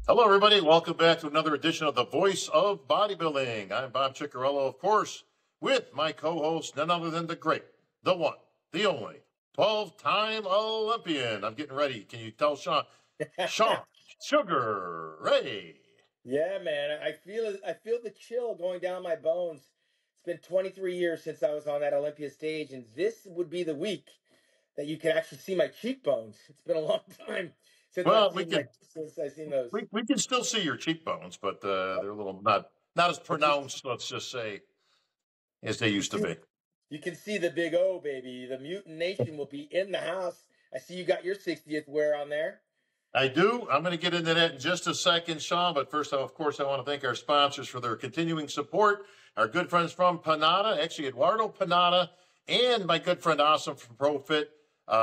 Hello, everybody. Welcome back to another edition of the Voice of Bodybuilding. I'm Bob Ciccarello, of course, with my co-host, none other than the great, the one, the only, 12-time Olympian. I'm getting ready. Can you tell Shawn? Shawn Sugar Ray. Yeah, man. I feel the chill going down my bones. It's been 23 years since I was on that Olympia stage, and this would be the week that you can actually see my cheekbones. It's been a long time since Well, we can I've seen those. we can still see your cheekbones, but they're a little not as But you, pronounced, let's just say, as they you used to see be. you can see the big O, baby. The Mutant Nation will be in the house. I see you got your 60th wear on there. I do. I'm going to get into that in just a second, Shawn. But first, of course, I want to thank our sponsors for their continuing support. Our good friends from Panada, actually Eduardo Panada, and my good friend Awesome from ProFit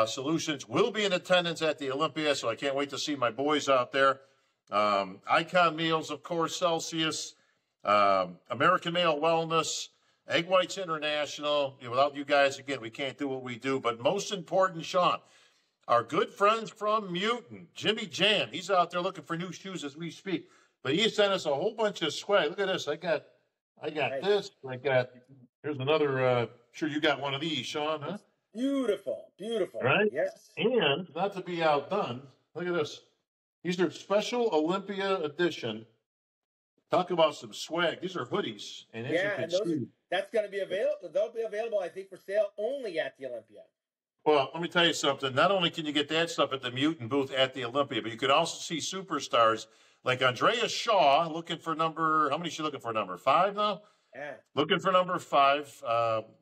Solutions will be in attendance at the Olympia. So I can't wait to see my boys out there. Icon Meals, of course, Celsius, American Male Wellness, Egg Whites International. Without you guys, again, we can't do what we do. But most important, Shawn, our good friends from Mutant, Jimmy Jan, he's out there looking for new shoes as we speak. But he sent us a whole bunch of swag. Look at this. I got Nice. this. Here's another. Sure, you got one of these, Shawn, huh? Beautiful, beautiful. Right. Yes. And not to be outdone, look at this. These are special Olympia edition. Talk about some swag. These are hoodies, and as you Yeah, can and those see, that's going to be available. They'll be available, I think, for sale only at the Olympia. well, let me tell you something. Not only can you get that stuff at the Mutant booth at the Olympia, but you could also see superstars like Andrea Shaw looking for number, how many is she looking for? Number 5 now? Yeah. Looking for number 5.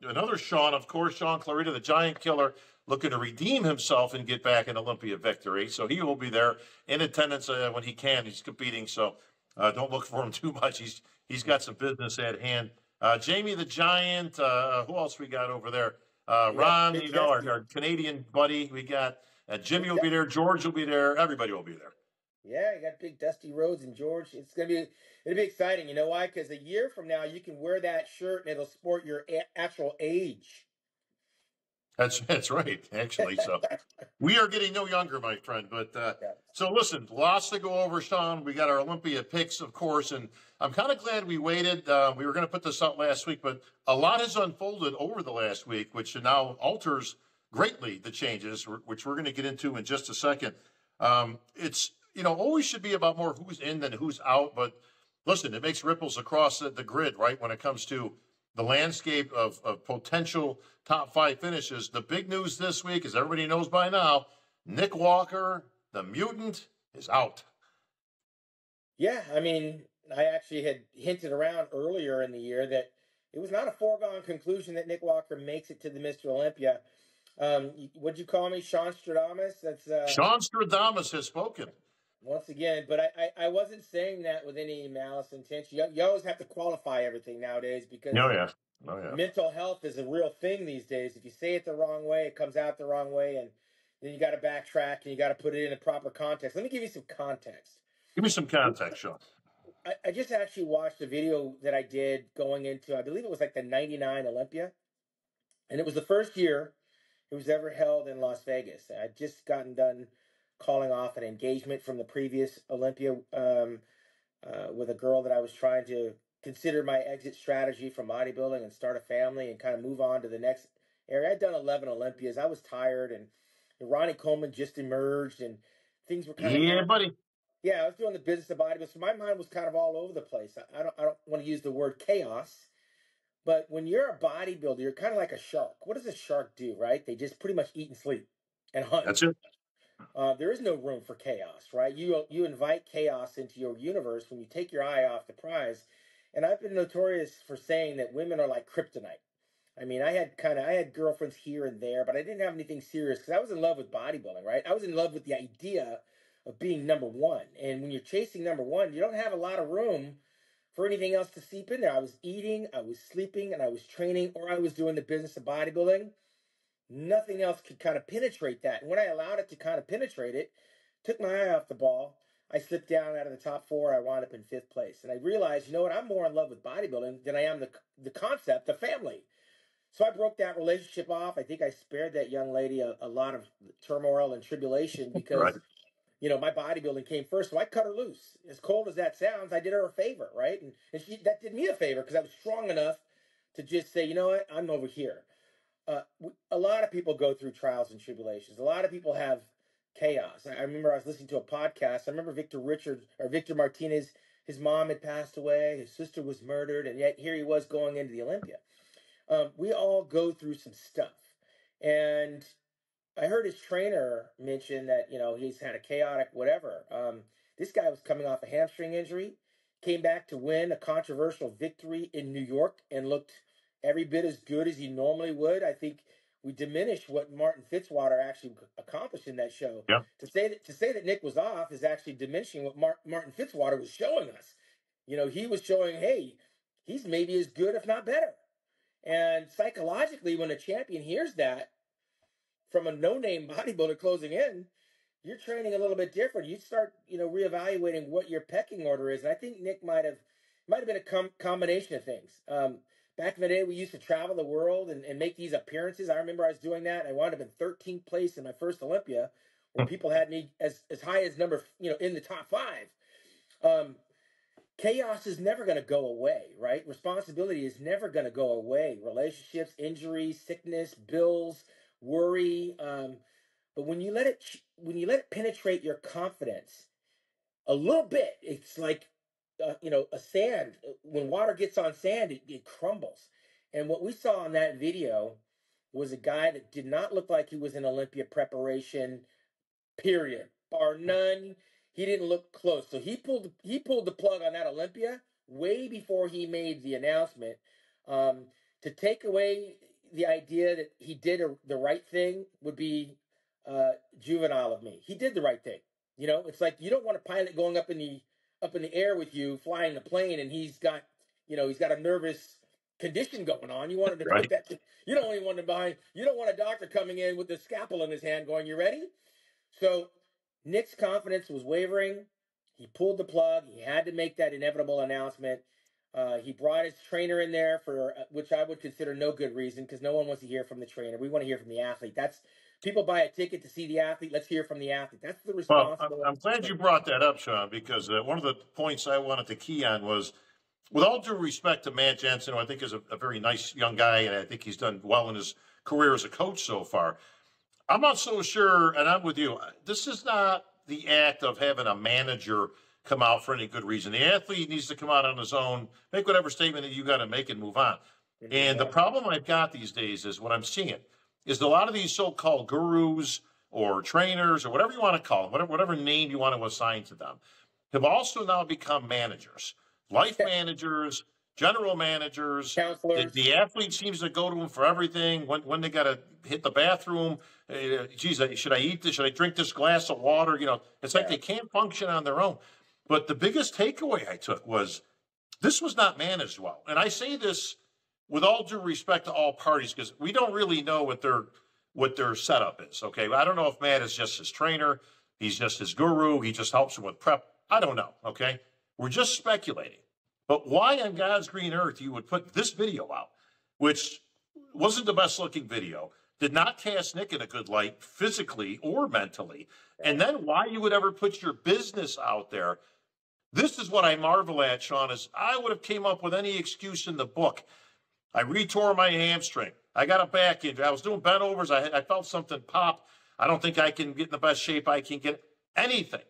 Another Shawn, of course, Shawn Clarita, the Giant Killer, looking to redeem himself and get back an Olympia victory. So he will be there in attendance when he can. He's competing, so don't look for him too much. He's got some business at hand. Jamie the Giant, who else we got over there? Ron, Big our Canadian buddy. We got Jimmy will be there. George will be there. Everybody will be there. Yeah, you got Big Dusty Rhodes and George. It'll be exciting. You know why? Because a year from now, you can wear that shirt and it'll sport your actual age. That's right, actually. So we are getting no younger, my friend. But Yeah. so listen, lots to go over, Shawn. We got our Olympia picks, of course, and I'm kind of glad we waited. We were going to put this out last week, but a lot has unfolded over the last week, which now alters greatly the changes, which we're going to get into in just a second. It's always should be about more who's in than who's out, but listen, it makes ripples across the grid, right? When it comes to the landscape of potential top 5 finishes. The big news this week, as everybody knows by now, Nick Walker, the Mutant, is out. Yeah, I mean, I actually had hinted around earlier in the year that it was not a foregone conclusion that Nick Walker makes it to the Mr. Olympia. What'd you call me? Sean Stradamus? That's Sean Stradamus has spoken. once again, but I wasn't saying that with any malice intention. You always have to qualify everything nowadays because Oh, yeah. Oh, yeah. mental health is a real thing these days. If you say it the wrong way, it comes out the wrong way, and then you got to backtrack and you got to put it in a proper context. Let me give you some context. Give me some context, Sean. I just actually watched a video that I did going into, I believe it was like the 99 Olympia, and it was the first year it was ever held in Las Vegas. I'd just gotten done calling off an engagement from the previous Olympia with a girl that I was trying to consider my exit strategy from bodybuilding and start a family and kind of move on to the next area. I'd done 11 Olympias. I was tired, and Ronnie Coleman just emerged, and things were kind of Yeah, buddy. yeah. I was doing the business of bodybuilding, so my mind was kind of all over the place. I don't want to use the word chaos, but when you're a bodybuilder, you're kind of like a shark. What does a shark do, right? They just pretty much eat and sleep and hunt. That's it. There is no room for chaos, right? You invite chaos into your universe when you take your eye off the prize. And I've been notorious for saying that women are like kryptonite. I mean, I had girlfriends here and there, but I didn't have anything serious because I was in love with bodybuilding, right? I was in love with the idea of being number one. And when you're chasing number one, you don't have a lot of room for anything else to seep in there. I was eating, I was sleeping, and I was training, or I was doing the business of bodybuilding. Nothing else could kind of penetrate that. And when I allowed it to kind of penetrate it, took my eye off the ball, I slipped down out of the top 4. I wound up in 5th place. And I realized, you know what, I'm more in love with bodybuilding than I am the concept, the family. So I broke that relationship off. I think I spared that young lady a lot of turmoil and tribulation because Right. my bodybuilding came first, so I cut her loose. As cold as that sounds, I did her a favor, right? And that did me a favor because I was strong enough to just say, you know what, I'm over here. A lot of people go through trials and tribulations. A lot of people have chaos. I remember I was listening to a podcast. I remember Victor Martinez. His mom had passed away. His sister was murdered, and yet here he was going into the Olympia. We all go through some stuff, and I heard his trainer mention that he's had a chaotic whatever. This guy was coming off a hamstring injury, came back to win a controversial victory in New York, and looked every bit as good as he normally would. I think we diminished what Martin Fitzwater actually accomplished in that show. Yep. To say that Nick was off is actually diminishing what Martin Fitzwater was showing us. He was showing, hey, he's maybe as good, if not better. And psychologically, when a champion hears that from a no-name bodybuilder closing in, you're training a little bit different. You start, reevaluating what your pecking order is. And I think Nick might have been a combination of things. Back in the day, we used to travel the world and make these appearances. I remember I was doing that. I wound up in 13th place in my first Olympia, where people had me as high as in the top 5. Chaos is never going to go away, right? Responsibility is never going to go away. Relationships, injuries, sickness, bills, worry. But when you let it penetrate your confidence a little bit, it's like a sand. When water gets on sand, it crumbles. And what we saw in that video was a guy that did not look like he was in Olympia preparation, period, bar none. He didn't look close. So he pulled the plug on that Olympia way before he made the announcement. To take away the idea that he did the right thing would be juvenile of me. He did the right thing. It's like you don't want a pilot going up in the air with you, flying the plane, and he's got a nervous condition going on. You wanted to Right. put that. You don't even want you don't want a doctor coming in with the scalpel in his hand, going, "You ready?" So Nick's confidence was wavering. He pulled the plug. He had to make that inevitable announcement. He brought his trainer in there for which I would consider no good reason, because no one wants to hear from the trainer. We want to hear from the athlete. People buy a ticket to see the athlete. Let's hear from the athlete. That's the Well, responsibility. I'm glad you brought that up, Shawn, because one of the points I wanted to key on was, with all due respect to Matt Jensen, who I think is a very nice young guy, and I think he's done well in his career as a coach so far. I'm not so sure, and I'm with you. This is not the act of having a manager come out for any good reason. The athlete needs to come out on his own, make whatever statement that you got to make, and move on. And the problem I've got these days is what I'm seeing is a lot of these so-called gurus or trainers or whatever you want to call them, whatever name you want to assign to them, have also now become managers, life managers, general managers. Counselors. The athlete seems to go to them for everything. When they got to hit the bathroom, geez, should I eat this? Should I drink this glass of water? It's like they can't function on their own. But the biggest takeaway I took was this was not managed well. And I say this with all due respect to all parties, because we don't really know what their setup is. Okay, I don't know if Matt is just his trainer, he's just his guru, he just helps him with prep. I don't know. Okay, we're just speculating. But why on God's green earth you would put this video out, which wasn't the best looking video, did not cast Nick in a good light physically or mentally, and then why you would ever put your business out there? This is what I marvel at, Shawn, is I would have came up with any excuse in the book. I retore my hamstring. I got a back injury. I was doing bent overs. I felt something pop. I don't think I can get in the best shape I can get. Anything.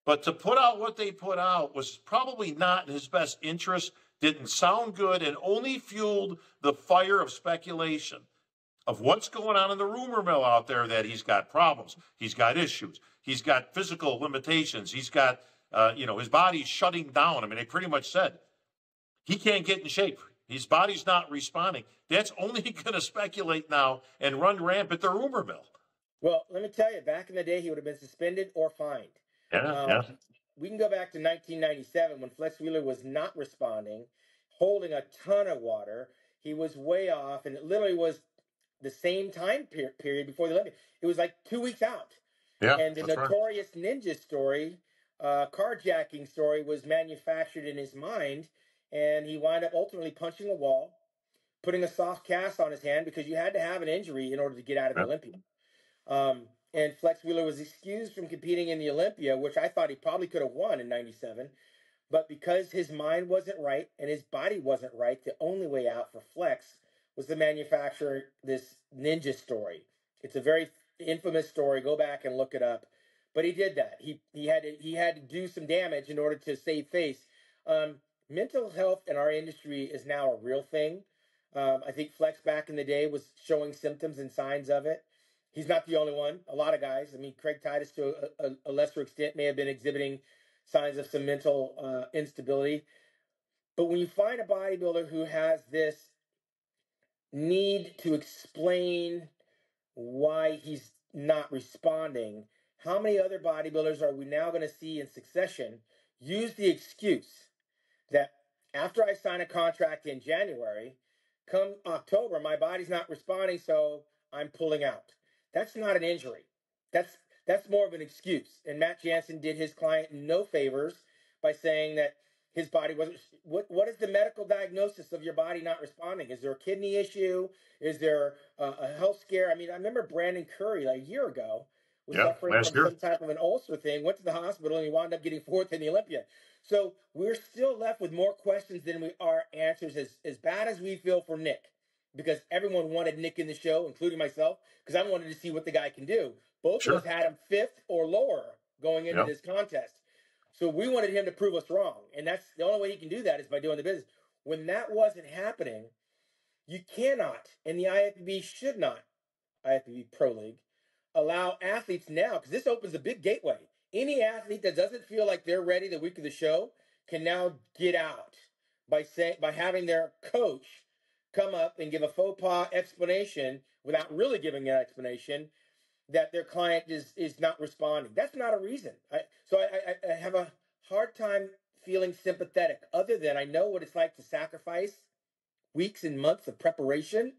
But to put out what they put out was probably not in his best interest, didn't sound good, and only fueled the fire of speculation of what's going on in the rumor mill out there, that he's got problems, he's got issues, he's got physical limitations, he's got, his body's shutting down. I mean, they pretty much said he can't get in shape. His body's not responding. That's only going to speculate now and run rampant the rumor mill. Well, let me tell you, back in the day, he would have been suspended or fined. Yeah. We can go back to 1997 when Flex Wheeler was not responding, holding a ton of water. He was way off, and it literally was the same time period before the Olympics. It was like 2 weeks out. Yeah, and the notorious ninja story, carjacking story, was manufactured in his mind, and he wound up ultimately punching a wall, putting a soft cast on his hand, because you had to have an injury in order to get out of the Olympia. and Flex Wheeler was excused from competing in the Olympia, which I thought he probably could have won in '97. But because his mind wasn't right and his body wasn't right, the only way out for Flex was to manufacture this ninja story. It's a very infamous story. Go back and look it up. But he did that. He had to do some damage in order to save face. Mental health in our industry is now a real thing. I think Flex back in the day was showing symptoms and signs of it. He's not the only one. A lot of guys. I mean, Craig Titus, to a lesser extent, may have been exhibiting signs of some mental instability. But when you find a bodybuilder who has this need to explain why he's not responding, how many other bodybuilders are we now going to see in succession use the excuse that after I sign a contract in January, come October, my body's not responding, so I'm pulling out? That's not an injury. That's more of an excuse. And Matt Jansen did his client no favors by saying that his body wasn't. What is the medical diagnosis of your body not responding? Is there a kidney issue? Is there a health scare? I mean, I remember Brandon Curry like a year ago was suffering from some type of an ulcer thing, went to the hospital, and he wound up getting fourth in the Olympia. So we're still left with more questions than we are answers, as bad as we feel for Nick, because everyone wanted Nick in the show, including myself, because I wanted to see what the guy can do. Both of us had him fifth or lower going into this contest. So we wanted him to prove us wrong. And that's the only way he can do that is by doing the business. When that wasn't happening, you cannot, and the IFBB should not, IFBB Pro League, allow athletes now, because this opens a big gateway. Any athlete that doesn't feel like they're ready the week of the show can now get out by having their coach come up and give a faux pas explanation without really giving an explanation that their client is not responding. That's not a reason. So I have a hard time feeling sympathetic, other than I know what it's like to sacrifice weeks and months of preparation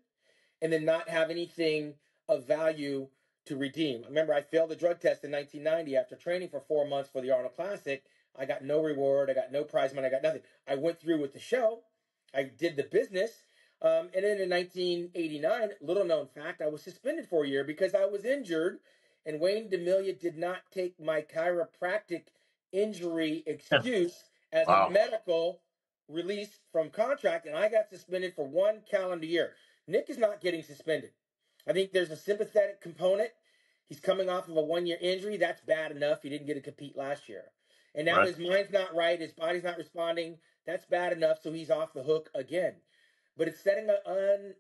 and then not have anything of value to redeem. Remember, I failed the drug test in 1990 after training for 4 months for the Arnold Classic. I got no reward. I got no prize money. I got nothing. I went through with the show. I did the business. And then in 1989, little known fact, I was suspended for a year because I was injured, and Wayne DeMilia did not take my chiropractic injury excuse as a medical release from contract, and I got suspended for 1 calendar year. Nick is not getting suspended. I think there's a sympathetic component. He's coming off of a 1-year injury. That's bad enough. He didn't get to compete last year. And now his mind's not right. His body's not responding. That's bad enough, so he's off the hook again. But it's setting an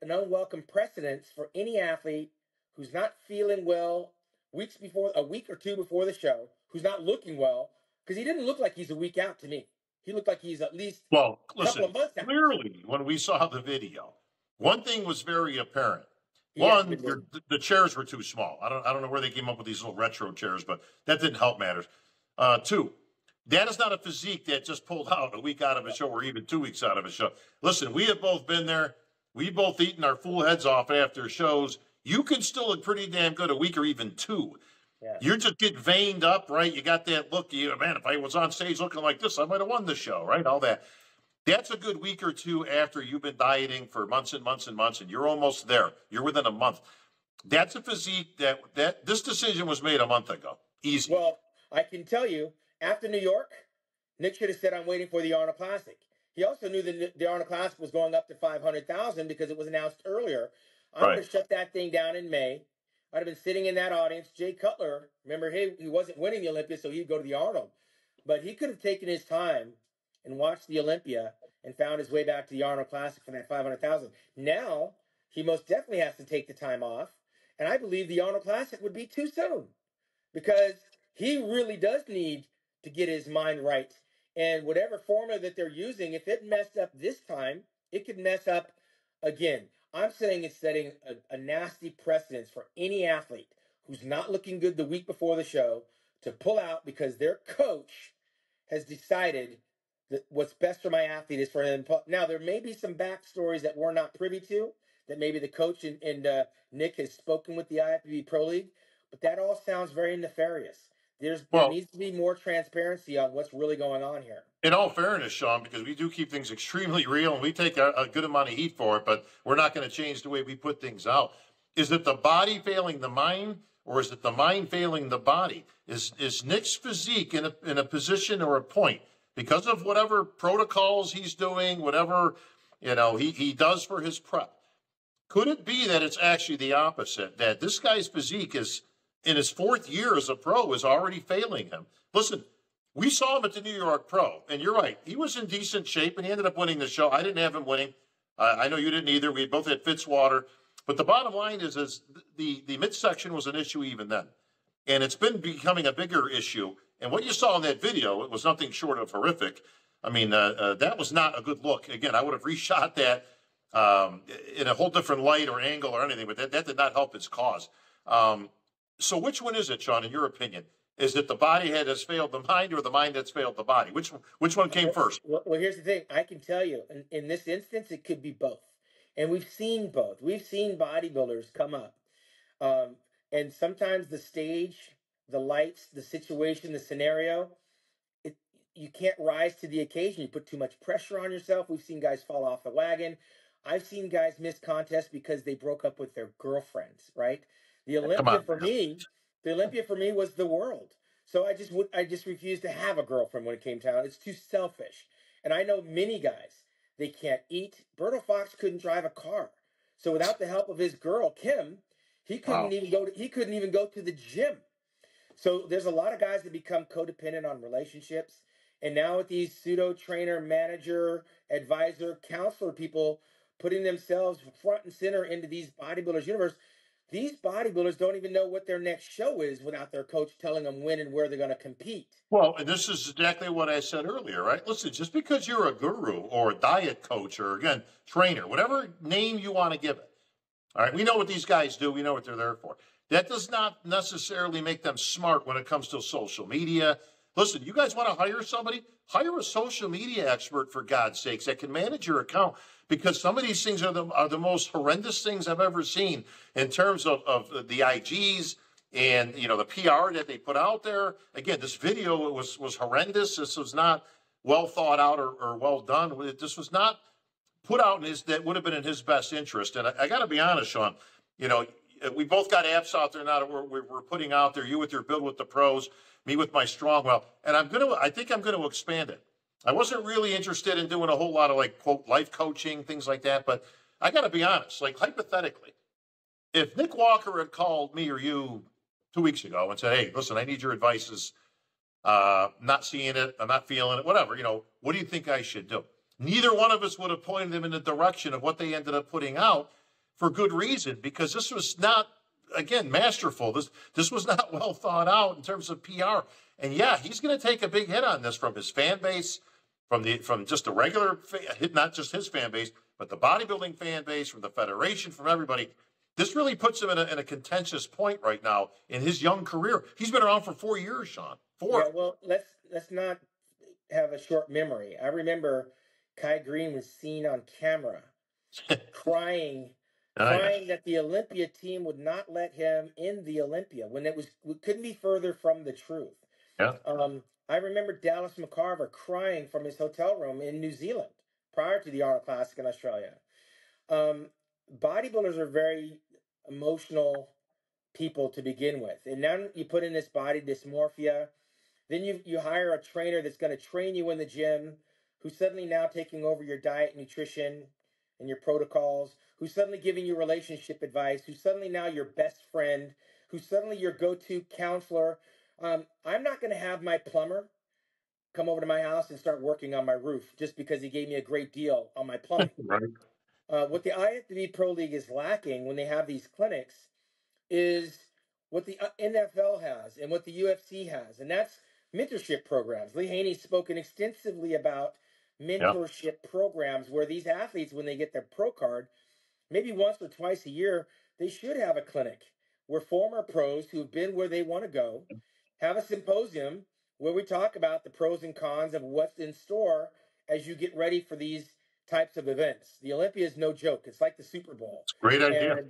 unwelcome precedence for any athlete who's not feeling well a week or two before the show, who's not looking well, because he didn't look like he's a week out to me. He looked like he's at least a couple of months out. Clearly, when we saw the video, one thing was very apparent. One, the chairs were too small. I don't know where they came up with these little retro chairs, but that didn't help matters. Two, that is not a physique that just pulled out a week out of a show or even 2 weeks out of a show. Listen, we have both been there. We've both eaten our fool heads off after shows. You can still look pretty damn good a week or even 2. Yeah. You're just getting veined up, right? You got that look. Man, if I was on stage looking like this, I might have won the show, right? All that. That's a good week or 2 after you've been dieting for months and months and months, and you're almost there. You're within a month. That's a physique that this decision was made a month ago. Easy. Well, I can tell you, after New York, Nick should have said, I'm waiting for the Arnold Classic. He also knew that the Arnold Classic was going up to 500,000 because it was announced earlier. I'm going to shut that thing down in May. I'd have been sitting in that audience. Jay Cutler, remember, he wasn't winning the Olympia, so he'd go to the Arnold. But he could have taken his time and watched the Olympia and found his way back to the Arnold Classic for that 500,000. Now, he most definitely has to take the time off. And I believe the Arnold Classic would be too soon, because he really does need to get his mind right. And whatever formula that they're using, if it messed up this time, it could mess up again. I'm saying it's setting a nasty precedence for any athlete who's not looking good the week before the show to pull out because their coach has decided that what's best for my athlete is for him. Now, there may be some backstories that we're not privy to, that maybe the coach and Nick has spoken with the IFBB Pro League, but that all sounds very nefarious. There needs to be more transparency on what's really going on here. In all fairness, Shawn, because we do keep things extremely real and we take a good amount of heat for it, but we're not going to change the way we put things out. Is it the body failing the mind, or is it the mind failing the body? Is Nick's physique in a position or a point because of whatever protocols he's doing, whatever he does for his prep? Could it be that it's actually the opposite, that this guy's physique is in his 4th year as a pro is already failing him? Listen, we saw him at the New York Pro, and you're right. He was in decent shape, and he ended up winning the show. I didn't have him winning. I know you didn't either. We both had Fitzwater. But the bottom line is the midsection was an issue even then. And it's been becoming a bigger issue. And what you saw in that video, it was nothing short of horrific. I mean, that was not a good look. Again, I would have reshot that in a whole different light or angle or anything, but that did not help its cause. So which one is it, Shawn, in your opinion? Is it the body that has failed the mind, or the mind that's failed the body? Which one came first? Well, here's the thing. I can tell you, in this instance, it could be both. And we've seen both. We've seen bodybuilders come up. And sometimes the stage, the lights, the situation, the scenario, you can't rise to the occasion. You put too much pressure on yourself. We've seen guys fall off the wagon. I've seen guys miss contests because they broke up with their girlfriends, right? The Olympia for me was the world. So I just refused to have a girlfriend when it came to it. It's too selfish. And I know many guys, they can't eat. Berto Fox couldn't drive a car. So without the help of his girl, Kim, he couldn't even go to the gym. So there's a lot of guys that become codependent on relationships. And now with these pseudo trainer, manager, advisor, counselor people putting themselves front and center into these bodybuilders' universe, these bodybuilders don't even know what their next show is without their coach telling them when and where they're going to compete. Well, and this is exactly what I said earlier, right? Listen, just because you're a guru or a diet coach or, again, trainer, whatever name you want to give it, all right, we know what these guys do. We know what they're there for. That does not necessarily make them smart when it comes to social media. Listen, you guys want to hire somebody? Hire a social media expert, for God's sakes, that can manage your account, because some of these things are the most horrendous things I've ever seen in terms of the IGs and, the PR that they put out there. Again, this video was horrendous. This was not well thought out or well done. This was not put out that would have been in his best interest. And I got to be honest, Shawn, we both got apps out there now that we're putting out there. You with your Build with the Pros, me with my Strongwell, and I think I'm going to expand it. I wasn't really interested in doing a whole lot of quote life coaching, things like that, but I got to be honest, hypothetically, if Nick Walker had called me or you 2 weeks ago and said, "Hey, listen, I need your advice. Not seeing it, I'm not feeling it, whatever, what do you think I should do?" Neither one of us would have pointed them in the direction of what they ended up putting out, for good reason, because this was not, again, masterful. This was not well thought out in terms of PR. And yeah, he's going to take a big hit on this from his fan base, from just the regular, not just his fan base, but the bodybuilding fan base, from the federation, from everybody. This really puts him in a contentious point right now in his young career. He's been around for 4 years, Shawn. 4. Yeah, well, let's not have a short memory. I remember Kai Green was seen on camera crying that the Olympia team would not let him in the Olympia when it couldn't be further from the truth. Yeah. I remember Dallas McCarver crying from his hotel room in New Zealand prior to the Arnold Classic in Australia. Bodybuilders are very emotional people to begin with. And now you put in this body dysmorphia. Then you hire a trainer that's going to train you in the gym, who's suddenly now taking over your diet, nutrition, and your protocols, who's suddenly giving you relationship advice, who's suddenly now your best friend, who's suddenly your go-to counselor. I'm not going to have my plumber come over to my house and start working on my roof just because he gave me a great deal on my plumbing. Right. What the IFBB Pro League is lacking when they have these clinics is what the NFL has and what the UFC has, and that's mentorship programs. Lee Haney's spoken extensively about mentorship programs where these athletes, when they get their pro card, maybe once or twice a year, they should have a clinic where former pros who've been where they want to go have a symposium where we talk about the pros and cons of what's in store as you get ready for these types of events. The Olympia is no joke. It's like the Super Bowl. Great idea.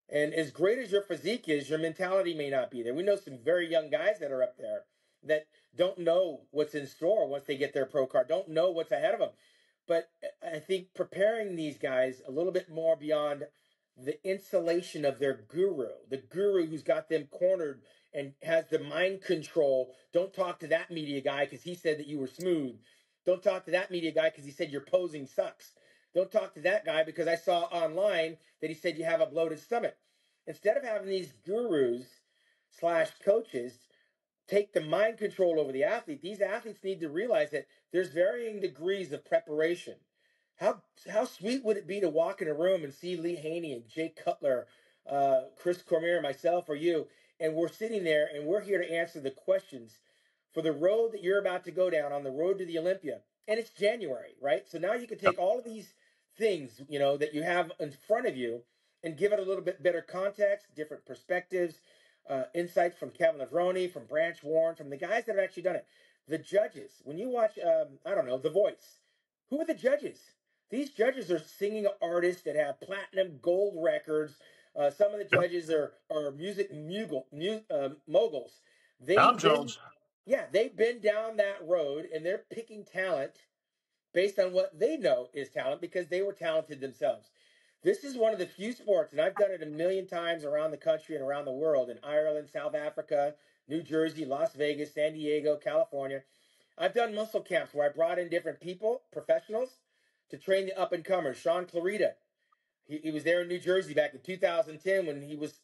And as great as your physique is, your mentality may not be there. We know some very young guys that are up there that don't know what's in store once they get their pro card, don't know what's ahead of them. But I think preparing these guys a little bit more beyond the insulation of their the guru who's got them cornered and has the mind control. Don't talk to that media guy because he said that you were smooth. Don't talk to that media guy because he said your posing sucks. Don't talk to that guy because I saw online that he said you have a bloated stomach. Instead of having these gurus / coaches take the mind control over the athlete, these athletes need to realize that there's varying degrees of preparation. How sweet would it be to walk in a room and see Lee Haney and Jay Cutler, Chris Cormier, myself, or you, and we're sitting there and we're here to answer the questions for the road that you're about to go down on the road to the Olympia. And it's January, right? So now you can take all of these things, that you have in front of you and give it a little bit better context, different perspectives, insights from Kevin Levrone, from Branch Warren, from the guys that have actually done it. The judges, when you watch, The Voice, who are the judges? These judges are singing artists that have platinum, gold records. Some of the judges are music moguls. Tom Jones. They've been down that road, and they're picking talent based on what they know is talent because they were talented themselves. This is one of the few sports, and I've done it a million times around the country and around the world, in Ireland, South Africa, New Jersey, Las Vegas, San Diego, California. I've done muscle camps where I brought in different people, professionals, to train the up-and-comers. Sean Clarita, he was there in New Jersey back in 2010 when he was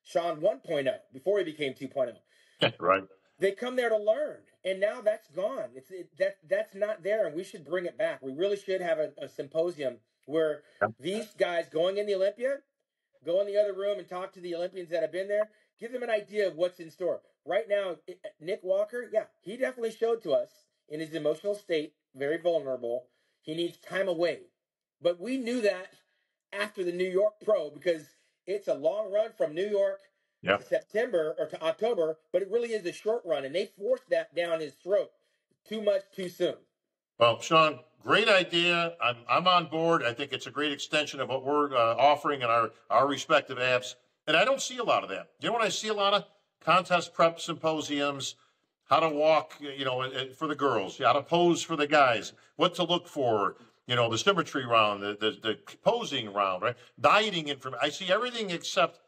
Sean 1.0, before he became 2.0. Right. They come there to learn, and now that's gone. That's not there, and we should bring it back. We really should have a symposium where these guys going in the Olympia, go in the other room and talk to the Olympians that have been there, give them an idea of what's in store. Right now, Nick Walker, he definitely showed to us in his emotional state, very vulnerable. He needs time away. But we knew that after the New York Pro because it's a long run from New York to September or to October, but it really is a short run, and they forced that down his throat too much too soon. Well, Shawn, great idea. I'm on board. I think it's a great extension of what we're offering in our respective apps. And I don't see a lot of that. You know what I see a lot of? Contest prep symposiums, how to walk, for the girls, how to pose for the guys, what to look for, the symmetry round, the posing round, right? Dieting information. I see everything except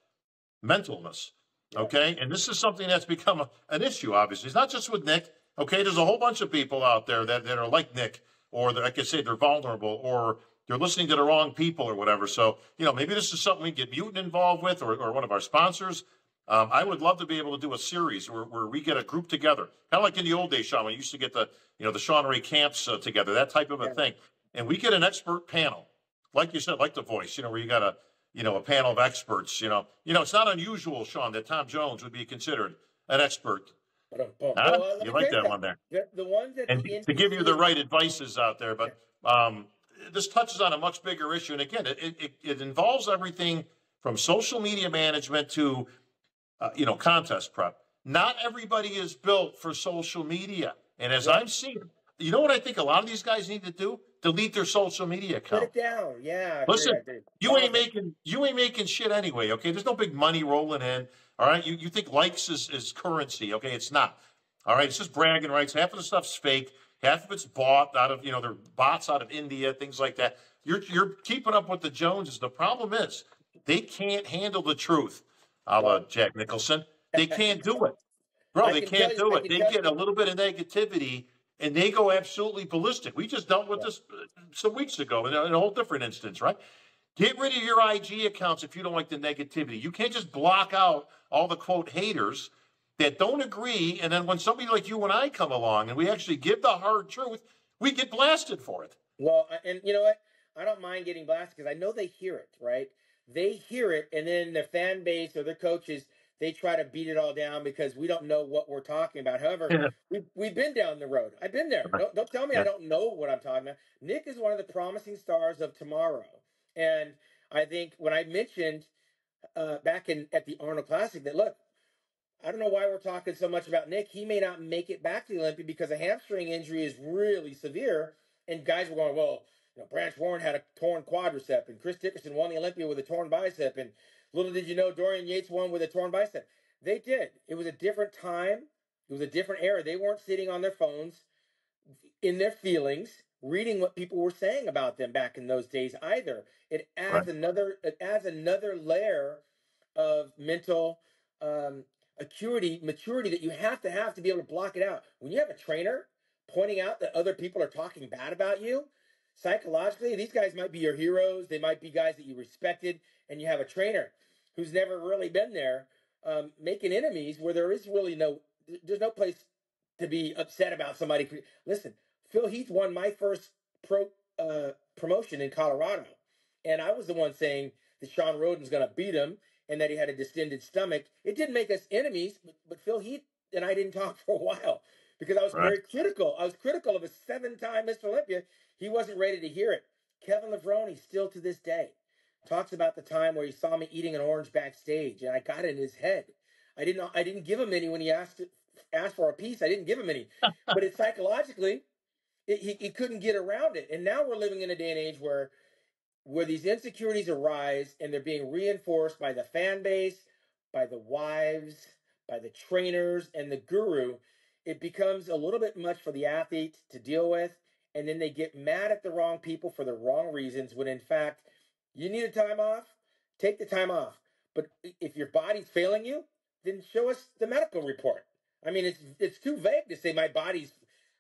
mentalness. Okay. And this is something that's become an issue, obviously. It's not just with Nick. Okay, there's a whole bunch of people out there that are like Nick, or I could say they're vulnerable, or they're listening to the wrong people or whatever. So, maybe this is something we can get Mutant involved with or one of our sponsors. I would love to be able to do a series where we get a group together, kind of like in the old days, Shawn, we used to get the Shawn Ray camps together, that type of a thing. And we get an expert panel, like you said, like The Voice, where you got a panel of experts, it's not unusual, Shawn, that Tom Jones would be considered an expert. You like that one there. The ones that and to give you the right advices out there, but this touches on a much bigger issue. And again, it involves everything from social media management to, contest prep. Not everybody is built for social media. And as I'm seeing, you know what I think a lot of these guys need to do? Delete their social media account. Put it down. Yeah. Listen, you ain't making shit anyway. Okay. There's no big money rolling in. All right. You think likes is currency. Okay. It's not. All right. It's just bragging rights. Half of the stuff's fake. Half of it's bought out of, they're bots out of India, things like that. You're keeping up with the Joneses. The problem is they can't handle the truth. A la Jack Nicholson. They can't do it. Bro, they can't do it. They get a little bit of negativity and they go absolutely ballistic. We just dealt with this some weeks ago in a whole different instance, right? Get rid of your IG accounts if you don't like the negativity. You can't just block out all the, quote, haters that don't agree. And then when somebody like you and I come along and we actually give the hard truth, we get blasted for it. Well, and you know what? I don't mind getting blasted because I know they hear it, right? They hear it, and then their fan base or their coaches, they try to beat it all down because we don't know what we're talking about. However, we've been down the road. I've been there. Don't tell me I don't know what I'm talking about. Nick is one of the promising stars of tomorrow. And I think when I mentioned back at the Arnold Classic that, look, I don't know why we're talking so much about Nick. He may not make it back to the Olympia because a hamstring injury is really severe. And guys were going, well, Branch Warren had a torn quadricep, and Chris Dickerson won the Olympia with a torn bicep, and little did you know Dorian Yates won with a torn bicep. They did. It was a different time. It was a different era. They weren't sitting on their phones in their feelings. reading what people were saying about them back in those days either. It Right. adds another layer of mental acuity, maturity that you have to be able to block it out. When you have a trainer pointing out that other people are talking bad about you, psychologically, these guys might be your heroes. They might be guys that you respected, and you have a trainer who's never really been there, making enemies where there's no place to be upset about somebody. Listen, Phil Heath won my first promotion in Colorado, and I was the one saying that Shawn Rhoden's going to beat him and that he had a distended stomach. It didn't make us enemies, but Phil Heath and I didn't talk for a while because I was Right. very critical. I was critical of a 7-time Mr. Olympia. He wasn't ready to hear it. Kevin Levrone, still to this day, talks about the time where he saw me eating an orange backstage, and I got in his head. I didn't give him any when he asked for a piece. I didn't give him any, but it psychologically, he couldn't get around it. And now we're living in a day and age where these insecurities arise, and they're being reinforced by the fan base, by the wives, by the trainers, and the guru. It becomes a little bit much for the athlete to deal with, and then they get mad at the wrong people for the wrong reasons, when in fact, you need a time off, take the time off. But if your body's failing you, then show us the medical report. I mean, it's too vague to say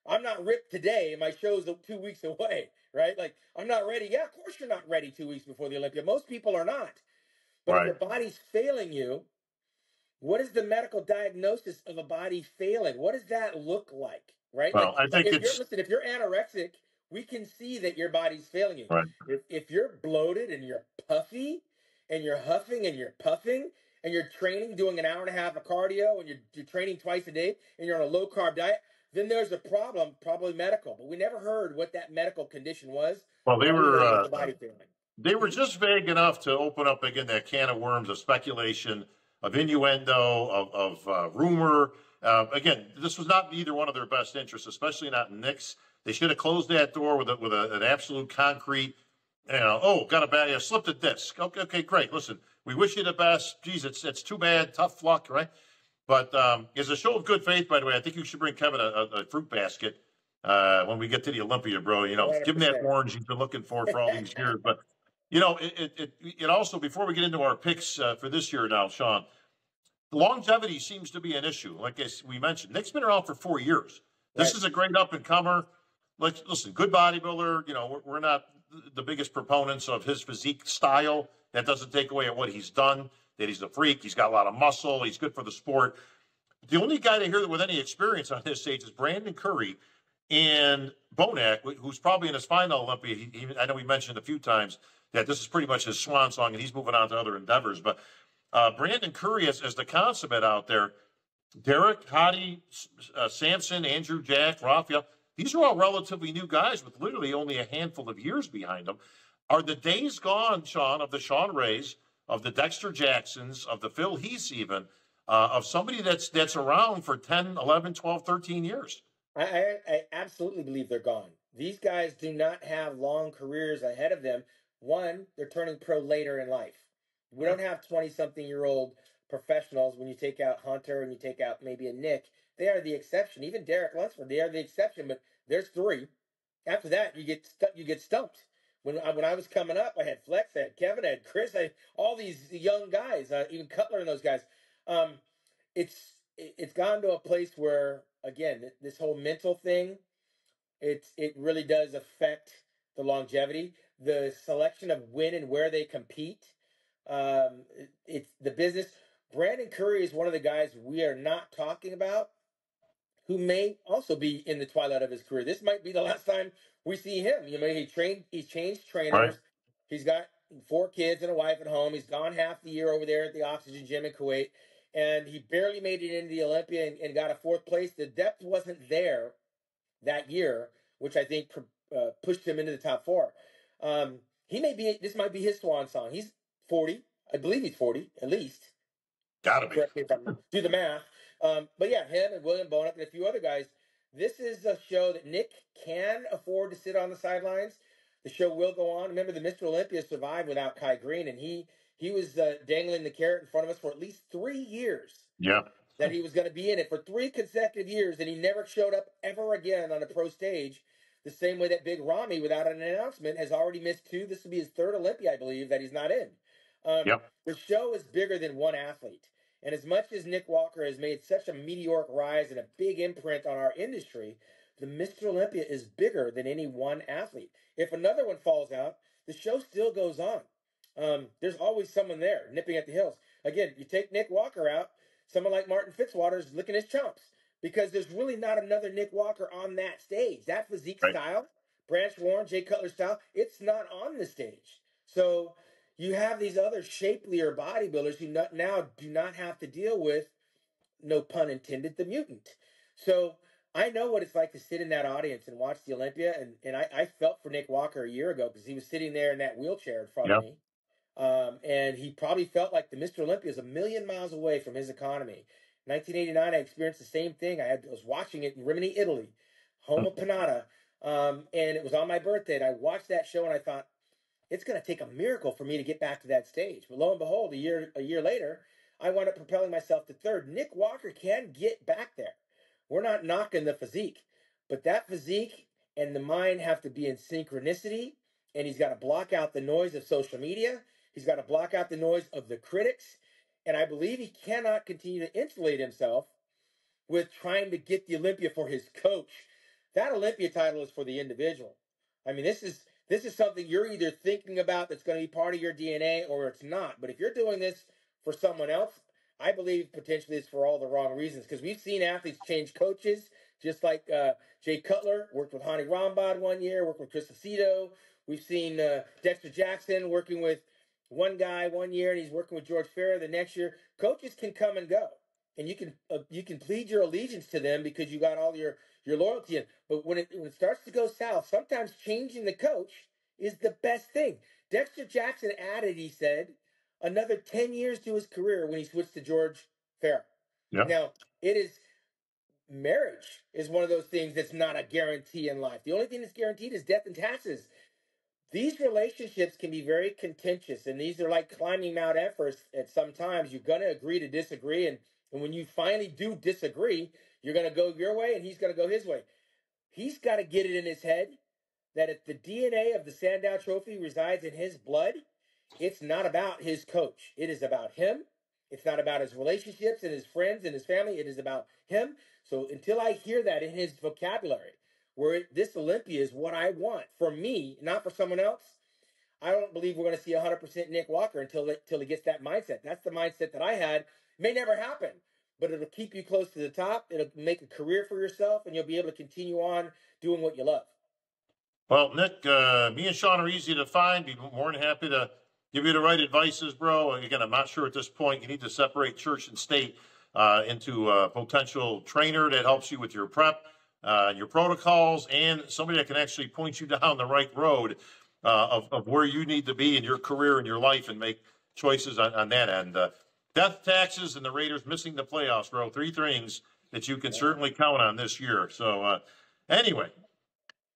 I'm not ripped today and my show's 2 weeks away, right? Like, I'm not ready. Yeah, of course you're not ready 2 weeks before the Olympia. Most people are not. But if Right. your body's failing you, what is the medical diagnosis of a body failing? What does that look like, right? Well, Like, I think it's if you're anorexic, we can see that your body's failing you. right. If you're bloated and you're puffy and you're huffing and you're puffing and you're training, doing an hour and a half of cardio, and you're training twice a day and you're on a low carb diet, then there's a problem, probably medical. But we never heard what that medical condition was. Well, All we heard was the body failing. they were just vague enough to open up again that can of worms of speculation, of innuendo, of rumor. Again, this was not either one of their best interests, especially not Nick's. They should have closed that door with an absolute concrete. Got a bad, slipped a disc. Okay, great. Listen, we wish you the best. Geez, it's too bad. Tough luck, right? But as a show of good faith, by the way, I think you should bring Kevin a fruit basket when we get to the Olympia, bro. Give him that 100%. orange he's been looking for all these years. But it also, before we get into our picks for this year now, Shawn, longevity seems to be an issue. Like we mentioned, Nick's been around for 4 years. This Right. is a great up and comer. Listen, good bodybuilder. We're not the biggest proponents of his physique style. That doesn't take away at what he's done. That he's a freak. He's got a lot of muscle. He's good for the sport. The only guy to hear that with any experience on this stage is Brandon Curry and Bonac, who's probably in his final Olympia. I know we mentioned a few times that this is pretty much his swan song, and he's moving on to other endeavors. But Brandon Curry as the consummate out there, Derek, Hottie, Samson, Andrew, Jack, Raphael, these are all relatively new guys with literally only a handful of years behind them. Are the days gone, Shawn, of the Shawn Rays, of the Dexter Jacksons, of the Phil Heaths even, of somebody that's around for 10, 11, 12, 13 years? I absolutely believe they're gone. These guys do not have long careers ahead of them. One, they're turning pro later in life. We don't have 20-something-year-old professionals. When you take out Hunter and you take out maybe a Nick, they are the exception. Even Derek Lunsford, they are the exception, but there's 3. After that, you get stumped. When I was coming up, I had Flex, I had Kevin, I had Chris, I had all these young guys, even Cutler and those guys. It's gone to a place where, again, this whole mental thing, it really does affect the longevity, the selection of when and where they compete. It's the business. Brandon Curry is one of the guys we are not talking about, who may also be in the twilight of his career. This might be the last time we see him. He's changed trainers. Right. He's got 4 kids and a wife at home. He's gone half the year over there at the Oxygen Gym in Kuwait, and he barely made it into the Olympia and got a 4th place. The depth wasn't there that year, which I think pushed him into the top 4. This might be his swan song. He's 40. I believe he's 40, at least. Gotta be. Correct me if I'm do the math. But yeah, him and William Bonac and a few other guys. This is a show that Nick can afford to sit on the sidelines. The show will go on. Remember, the Mr. Olympia survived without Kai Green, and he was dangling the carrot in front of us for at least 3 years. Yeah. That he was going to be in it for 3 consecutive years, and he never showed up ever again on a pro stage. the same way that Big Ramy, without an announcement, has already missed 2. This will be his 3rd Olympia, I believe, that he's not in. Yep. The show is bigger than one athlete. And as much as Nick Walker has made such a meteoric rise and a big imprint on our industry, the Mr. Olympia is bigger than any one athlete. If another one falls out, the show still goes on. There's always someone there nipping at the heels. Again, you take Nick Walker out, someone like Martin Fitzwater is licking his chops because there's really not another Nick Walker on that stage. That physique style, Branch Warren, Jay Cutler style, it's not on the stage. So you have these other shapelier bodybuilders who now do not have to deal with, no pun intended, the mutant. So I know what it's like to sit in that audience and watch the Olympia, and I felt for Nick Walker a year ago because he was sitting there in that wheelchair in front of me. And he probably felt like the Mr. Olympia is a million miles away from his economy. 1989, I experienced the same thing. I was watching it in Rimini, Italy, home of Panatta, and it was on my birthday. And I watched that show, and I thought, it's going to take a miracle for me to get back to that stage. But lo and behold, a year later, I wound up propelling myself to 3rd. Nick Walker can get back there. We're not knocking the physique, but that physique and the mind have to be in synchronicity, and he's got to block out the noise of social media. He's got to block out the noise of the critics. And I believe he cannot continue to insulate himself with trying to get the Olympia for his coach. That Olympia title is for the individual. I mean, this is something you're either thinking about that's going to be part of your DNA or it's not. But if you're doing this for someone else, I believe potentially it's for all the wrong reasons. Because we've seen athletes change coaches, just like Jay Cutler worked with Hani Rambod one year, worked with Chris Aceto. We've seen Dexter Jackson working with one guy one year, and he's working with George Farah the next year. Coaches can come and go, and you can plead your allegiance to them because you got all your loyalty in. But when it starts to go south, sometimes changing the coach is the best thing. Dexter Jackson added, he said, another 10 years to his career when he switched to George Farah. Yeah. Now, marriage is one of those things that's not a guarantee in life. The only thing that's guaranteed is death and taxes. These relationships can be very contentious, and these are like climbing Mount Everest at some times. You're going to agree to disagree, and when you finally do disagree, you're going to go your way, and he's going to go his way. He's got to get it in his head that if the DNA of the Sandow Trophy resides in his blood, it's not about his coach. It is about him. It's not about his relationships and his friends and his family. It is about him. So until I hear that in his vocabulary, where this Olympia is what I want for me, not for someone else, I don't believe we're going to see 100% Nick Walker until he gets that mindset. That's the mindset that I had. It may never happen, but it'll keep you close to the top. It'll make a career for yourself, and you'll be able to continue on doing what you love. Well, Nick, me and Shawn are easy to find. Be more than happy to give you the right advices, bro. Again, I'm not sure at this point. You need to separate church and state into a potential trainer that helps you with your prep, your protocols, and somebody that can actually point you down the right road of where you need to be in your career and your life and make choices on that end. Death, taxes, and the Raiders missing the playoffs, bro. 3 things that you can certainly count on this year. So anyway,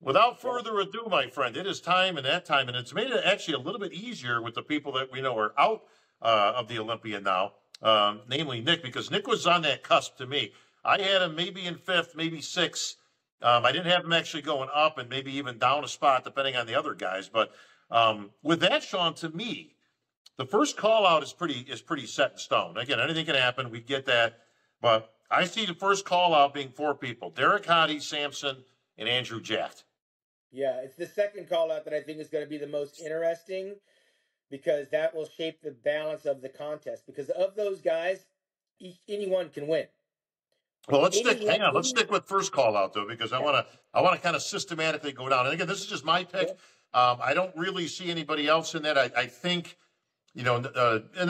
without further ado, my friend, it is time, and it's made it actually a little bit easier with the people that we know are out of the Olympia now, namely Nick, because Nick was on that cusp to me. I had him maybe in 5th, maybe 6th. I didn't have him actually going up and maybe even down a spot, depending on the other guys. But with that, Shawn, to me, the first call out is pretty set in stone. Again, anything can happen. We get that. But I see the first call out being 4 people: Derek Hottie, Samson, and Andrew Jaft. Yeah, it's the second call out that I think is going to be the most interesting because that will shape the balance of the contest. Because of those guys, anyone can win. Well, let's stick with first call out though, because I want to kind of systematically go down. And again, this is just my pick. I don't really see anybody else in that. I think, and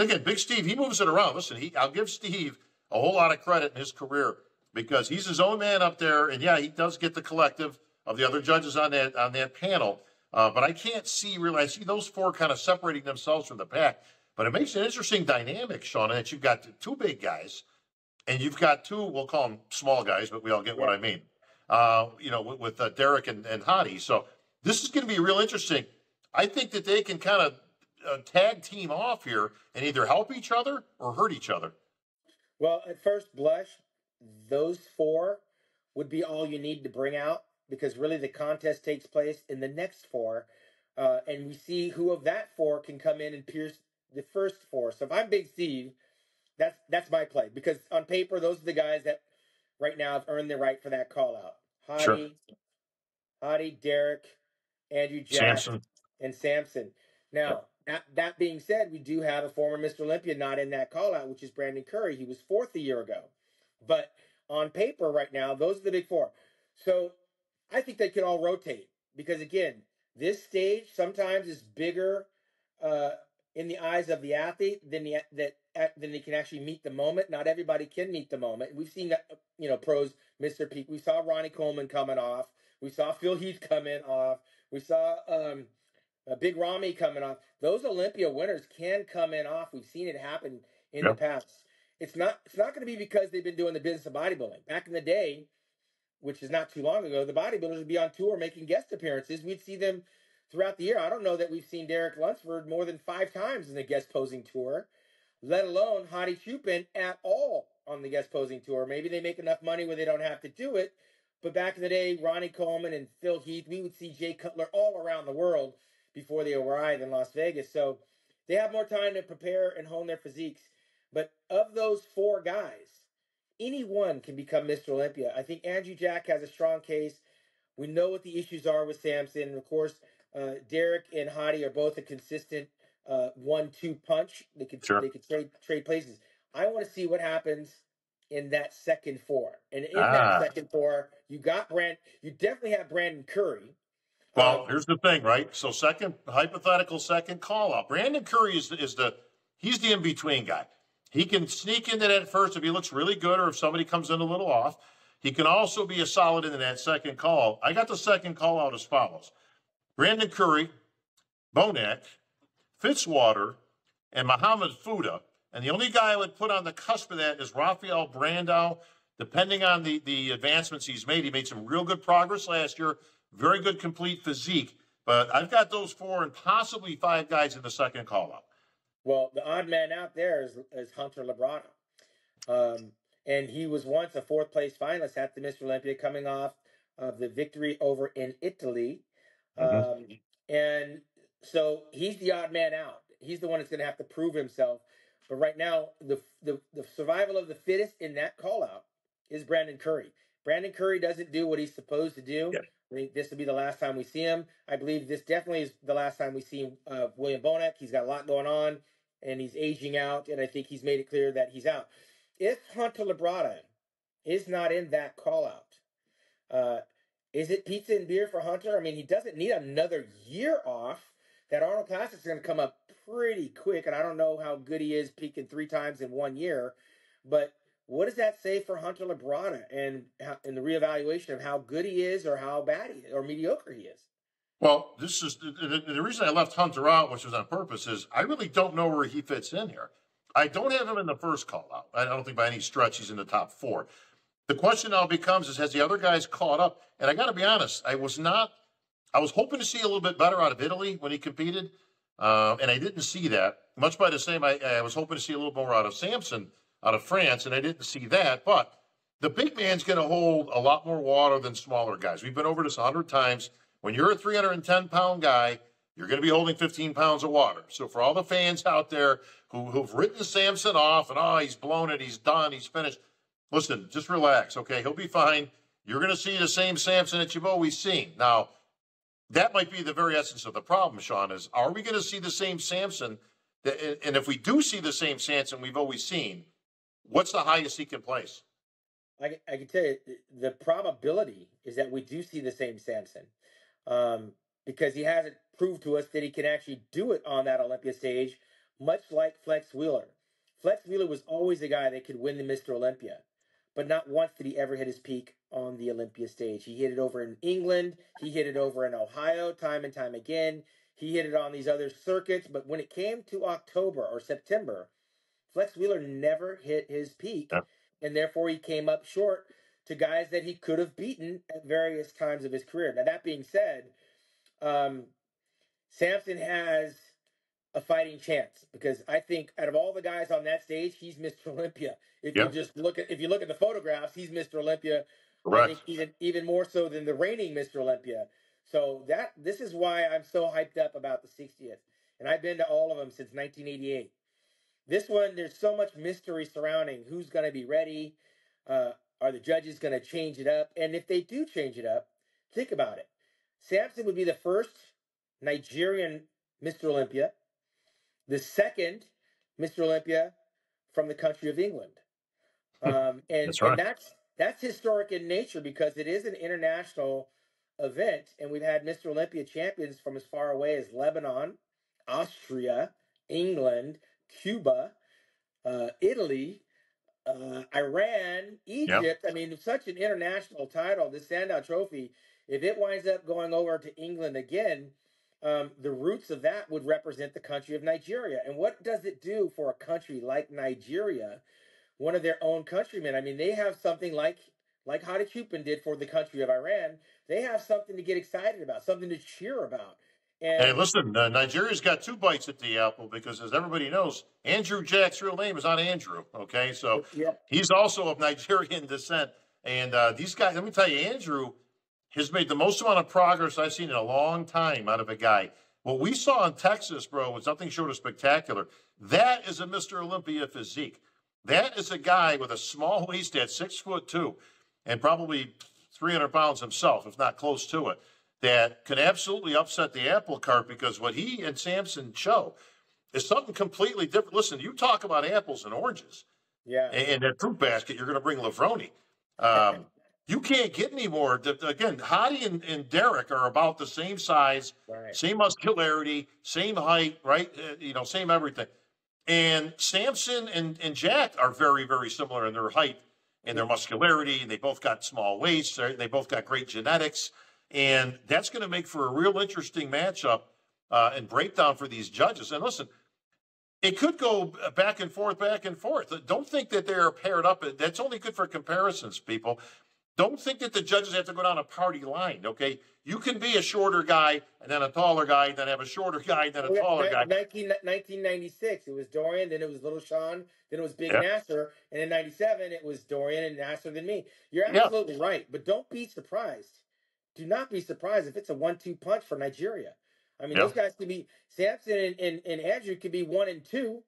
again, Big Steve, he moves it around. Listen, I'll give Steve a whole lot of credit in his career because he's his own man up there. And yeah, he does get the collective of the other judges on that panel. But I can't I see those 4 kind of separating themselves from the pack. But it makes an interesting dynamic, Shawn, that you've got 2 big guys and you've got 2, we'll call them small guys, but we all get what I mean, with Derek and Hottie. So this is going to be real interesting. I think that they can kind of tag team off here and either help each other or hurt each other. Well, at first blush, those 4 would be all you need to bring out because really the contest takes place in the next four. And we see who of that four can come in and pierce the first four. So if I'm Big Steve, that's my play, because on paper, those are the guys that right now have earned the right for that call out. Sure. Hottie, Derek, Andrew Jack, Samson. and Samson. Now, that being said, we do have a former Mr. Olympia not in that call out, which is Brandon Curry. He was fourth a year ago. But on paper right now, those are the big four. So I think they can all rotate, because, again, this stage sometimes is bigger in the eyes of the athlete than they can actually meet the moment. Not everybody can meet the moment. We've seen that, pros miss their peak. We saw Ronnie Coleman coming off. We saw Phil Heath coming off. We saw Big Ramy coming off. Those Olympia winners can come in off. We've seen it happen in the past. It's not going to be because they've been doing the business of bodybuilding. Back in the day, which is not too long ago, the bodybuilders would be on tour making guest appearances. We'd see them throughout the year. I don't know that we've seen Derek Lunsford more than 5 times in the guest posing tour, let alone Hottie Chupin at all on the guest posing tour. Maybe they make enough money where they don't have to do it. But back in the day, Ronnie Coleman and Phil Heath, we would see Jay Cutler all around the world before they arrived in Las Vegas. So they have more time to prepare and hone their physiques. But of those 4 guys, any one can become Mr. Olympia. I think Andrew Jack has a strong case. We know what the issues are with Samson. And, of course, Derek and Hottie are both a consistent 1-2 punch. They could trade places. I want to see what happens in that second 4. And in that second 4, you definitely have Brandon Curry. Well, here's the thing, right? So hypothetical second call out. Brandon Curry he's the in-between guy. He can sneak into that first if he looks really good, or if somebody comes in a little off. He can also be a solid in that second call. I got the second call out as follows: Brandon Curry, Bonac, Fitzwater, and Muhammad Fuda. And the only guy I would put on the cusp of that is Rafael Brandao. Depending on the advancements he's made, he made some real good progress last year. Very good complete physique. But I've got those 4 and possibly 5 guys in the second call-out. Well, the odd man out there is Hunter Labrada. And he was once a 4th-place finalist at the Mr. Olympia, coming off of the victory over in Italy. And so he's the odd man out. He's the one that's going to have to prove himself. But right now, the survival of the fittest in that call-out is Brandon Curry. Brandon Curry doesn't do what he's supposed to do. Yeah. I think this will be the last time we see him. I believe this definitely is the last time we see William Bonac. He's got a lot going on, and he's aging out, and I think he's made it clear that he's out. If Hunter Labrada is not in that call-out, is it pizza and beer for Hunter? I mean, he doesn't need another year off. That Arnold Classic is going to come up pretty quick, and I don't know how good he is peaking 3 times in 1 year, but what does that say for Hunter Labrada and the reevaluation of how good he is, or how bad he is, or mediocre he is? Well, this is the reason I left Hunter out, which was on purpose, is I really don't know where he fits in here. I don't have him in the first call out. I don't think by any stretch he's in the top 4. The question now becomes has the other guys caught up? And I got to be honest, I was hoping to see a little bit better out of Italy when he competed, and I didn't see that. Much by the same, I was hoping to see a little more out of Samson out of France, and I didn't see that. But the big man's going to hold a lot more water than smaller guys. We've been over this 100 times. When you're a 310-pound guy, you're going to be holding 15 pounds of water. So for all the fans out there who've written Samson off and, he's blown it, he's done, he's finished, listen, just relax, okay? He'll be fine. You're going to see the same Samson that you've always seen. Now, that might be the very essence of the problem, Shawn, is are we going to see the same Samson? And if we do see the same Samson we've always seen, what's the highest he can place? I can tell you the probability is that we do see the same Samson, because he hasn't proved to us that he can actually do it on that Olympia stage, much like Flex Wheeler. Flex Wheeler was always a guy that could win the Mr. Olympia, but not once did he ever hit his peak on the Olympia stage. He hit it over in England. He hit it over in Ohio time and time again. He hit it on these other circuits, but when it came to October or September, Flex Wheeler never hit his peak, and therefore he came up short to guys that he could have beaten at various times of his career. Now, that being said, Samson has a fighting chance, because I think out of all the guys on that stage, he's Mr. Olympia. If you look at the photographs, he's Mr. Olympia I think Correct. even more so than the reigning Mr. Olympia. So this is why I'm so hyped up about the 60th, and I've been to all of them since 1988. This one, there's so much mystery surrounding who's going to be ready. Are the judges going to change it up? And if they do change it up, think about it. Samson would be the first Nigerian Mr. Olympia, the second Mr. Olympia from the country of England. That's right. And that's historic in nature because it is an international event, and we've had Mr. Olympia champions from as far away as Lebanon, Austria, England, Cuba, Italy, Iran, Egypt. Yep. I mean, such an international title, this Sandow Trophy. If it winds up going over to England again, the roots of that would represent the country of Nigeria. And what does it do for a country like Nigeria, one of their own countrymen? I mean, they have something like Hadi Chupin did for the country of Iran. They have something to get excited about, something to cheer about. And Hey, listen, Nigeria's got two bites at the apple because, as everybody knows, Andrew Jack's real name is not Andrew. Okay, so yeah, he's also of Nigerian descent. And these guys, let me tell you, Andrew has made the most amount of progress I've seen in a long time out of a guy. What we saw in Texas, bro, was nothing short of spectacular. That is a Mr. Olympia physique. That is a guy with a small waist at 6'2" and probably 300 pounds himself, if not close to it, that can absolutely upset the apple cart because what he and Samson show is something completely different. Listen, you talk about apples and oranges. yeah, And that fruit basket, you're going to bring Lavroni. You can't get any more. Again, Hadi and Derek are about the same size, right. same muscularity, same height, right? Same everything. And Samson and Jack are very, very similar in their height and their muscularity, and they both got small waists. They both got great genetics. And that's going to make for a real interesting matchup and breakdown for these judges. And listen, it could go back and forth, back and forth. Don't think that they're paired up. That's only good for comparisons, people. Don't think that the judges have to go down a party line, okay? You can be a shorter guy and then a taller guy, then have a shorter guy, then a taller guy. 1996, it was Dorian, then it was Little Shawn, then it was Big Yeah. Nasser, and in 97, it was Dorian and Nasser, then me. You're absolutely right, but don't be surprised. Do not be surprised if it's a 1-2 punch for Nigeria. I mean, those guys could be, Samson and Andrew could be 1 and 2,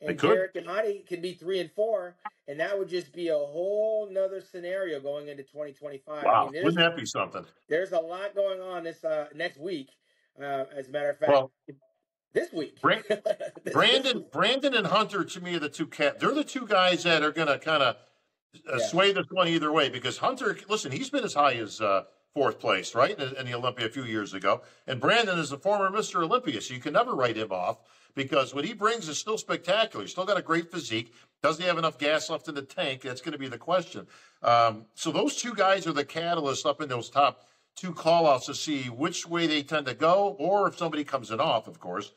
and Derek and Hadi can be 3 and 4, and that would just be a whole nother scenario going into 2025. Wow, I mean, wouldn't that be something? There's a lot going on this next week. As a matter of fact, this week. Brandon and Hunter, to me, are the two they're the two guys that are going to kind of sway this one either way because Hunter, listen, he's been as high as fourth place, right, in the Olympia a few years ago. And Brandon is a former Mr. Olympia, so you can never write him off because what he brings is still spectacular. He's still got a great physique. Doesn't he have enough gas left in the tank? That's going to be the question. So those two guys are the catalysts up in those top two call-outs to see which way they tend to go or if somebody comes in off, of course.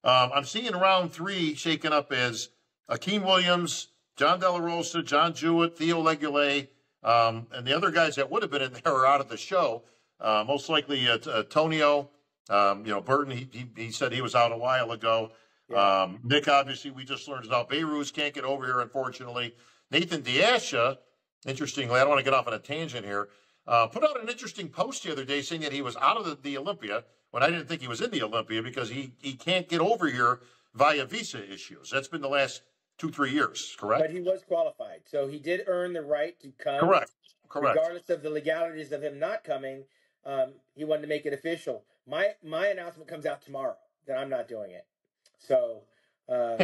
I'm seeing round 3 shaken up as Akeem Williams, John De La Rosa, John Jewett, Theo Legulé, and the other guys that would have been in there are out of the show. Most likely Tonio, Burton, he said he was out a while ago. Yeah. Nick, obviously, we just learned about Beirut can't get over here, unfortunately. Nathan Diasha, interestingly, I don't want to get off on a tangent here, put out an interesting post the other day saying that he was out of the Olympia when I didn't think he was in the Olympia because he can't get over here via visa issues. That's been the last 2-3 years, correct? But he was qualified, so he did earn the right to come. Correct. Regardless of the legalities of him not coming, he wanted to make it official. My announcement comes out tomorrow that I'm not doing it. So, I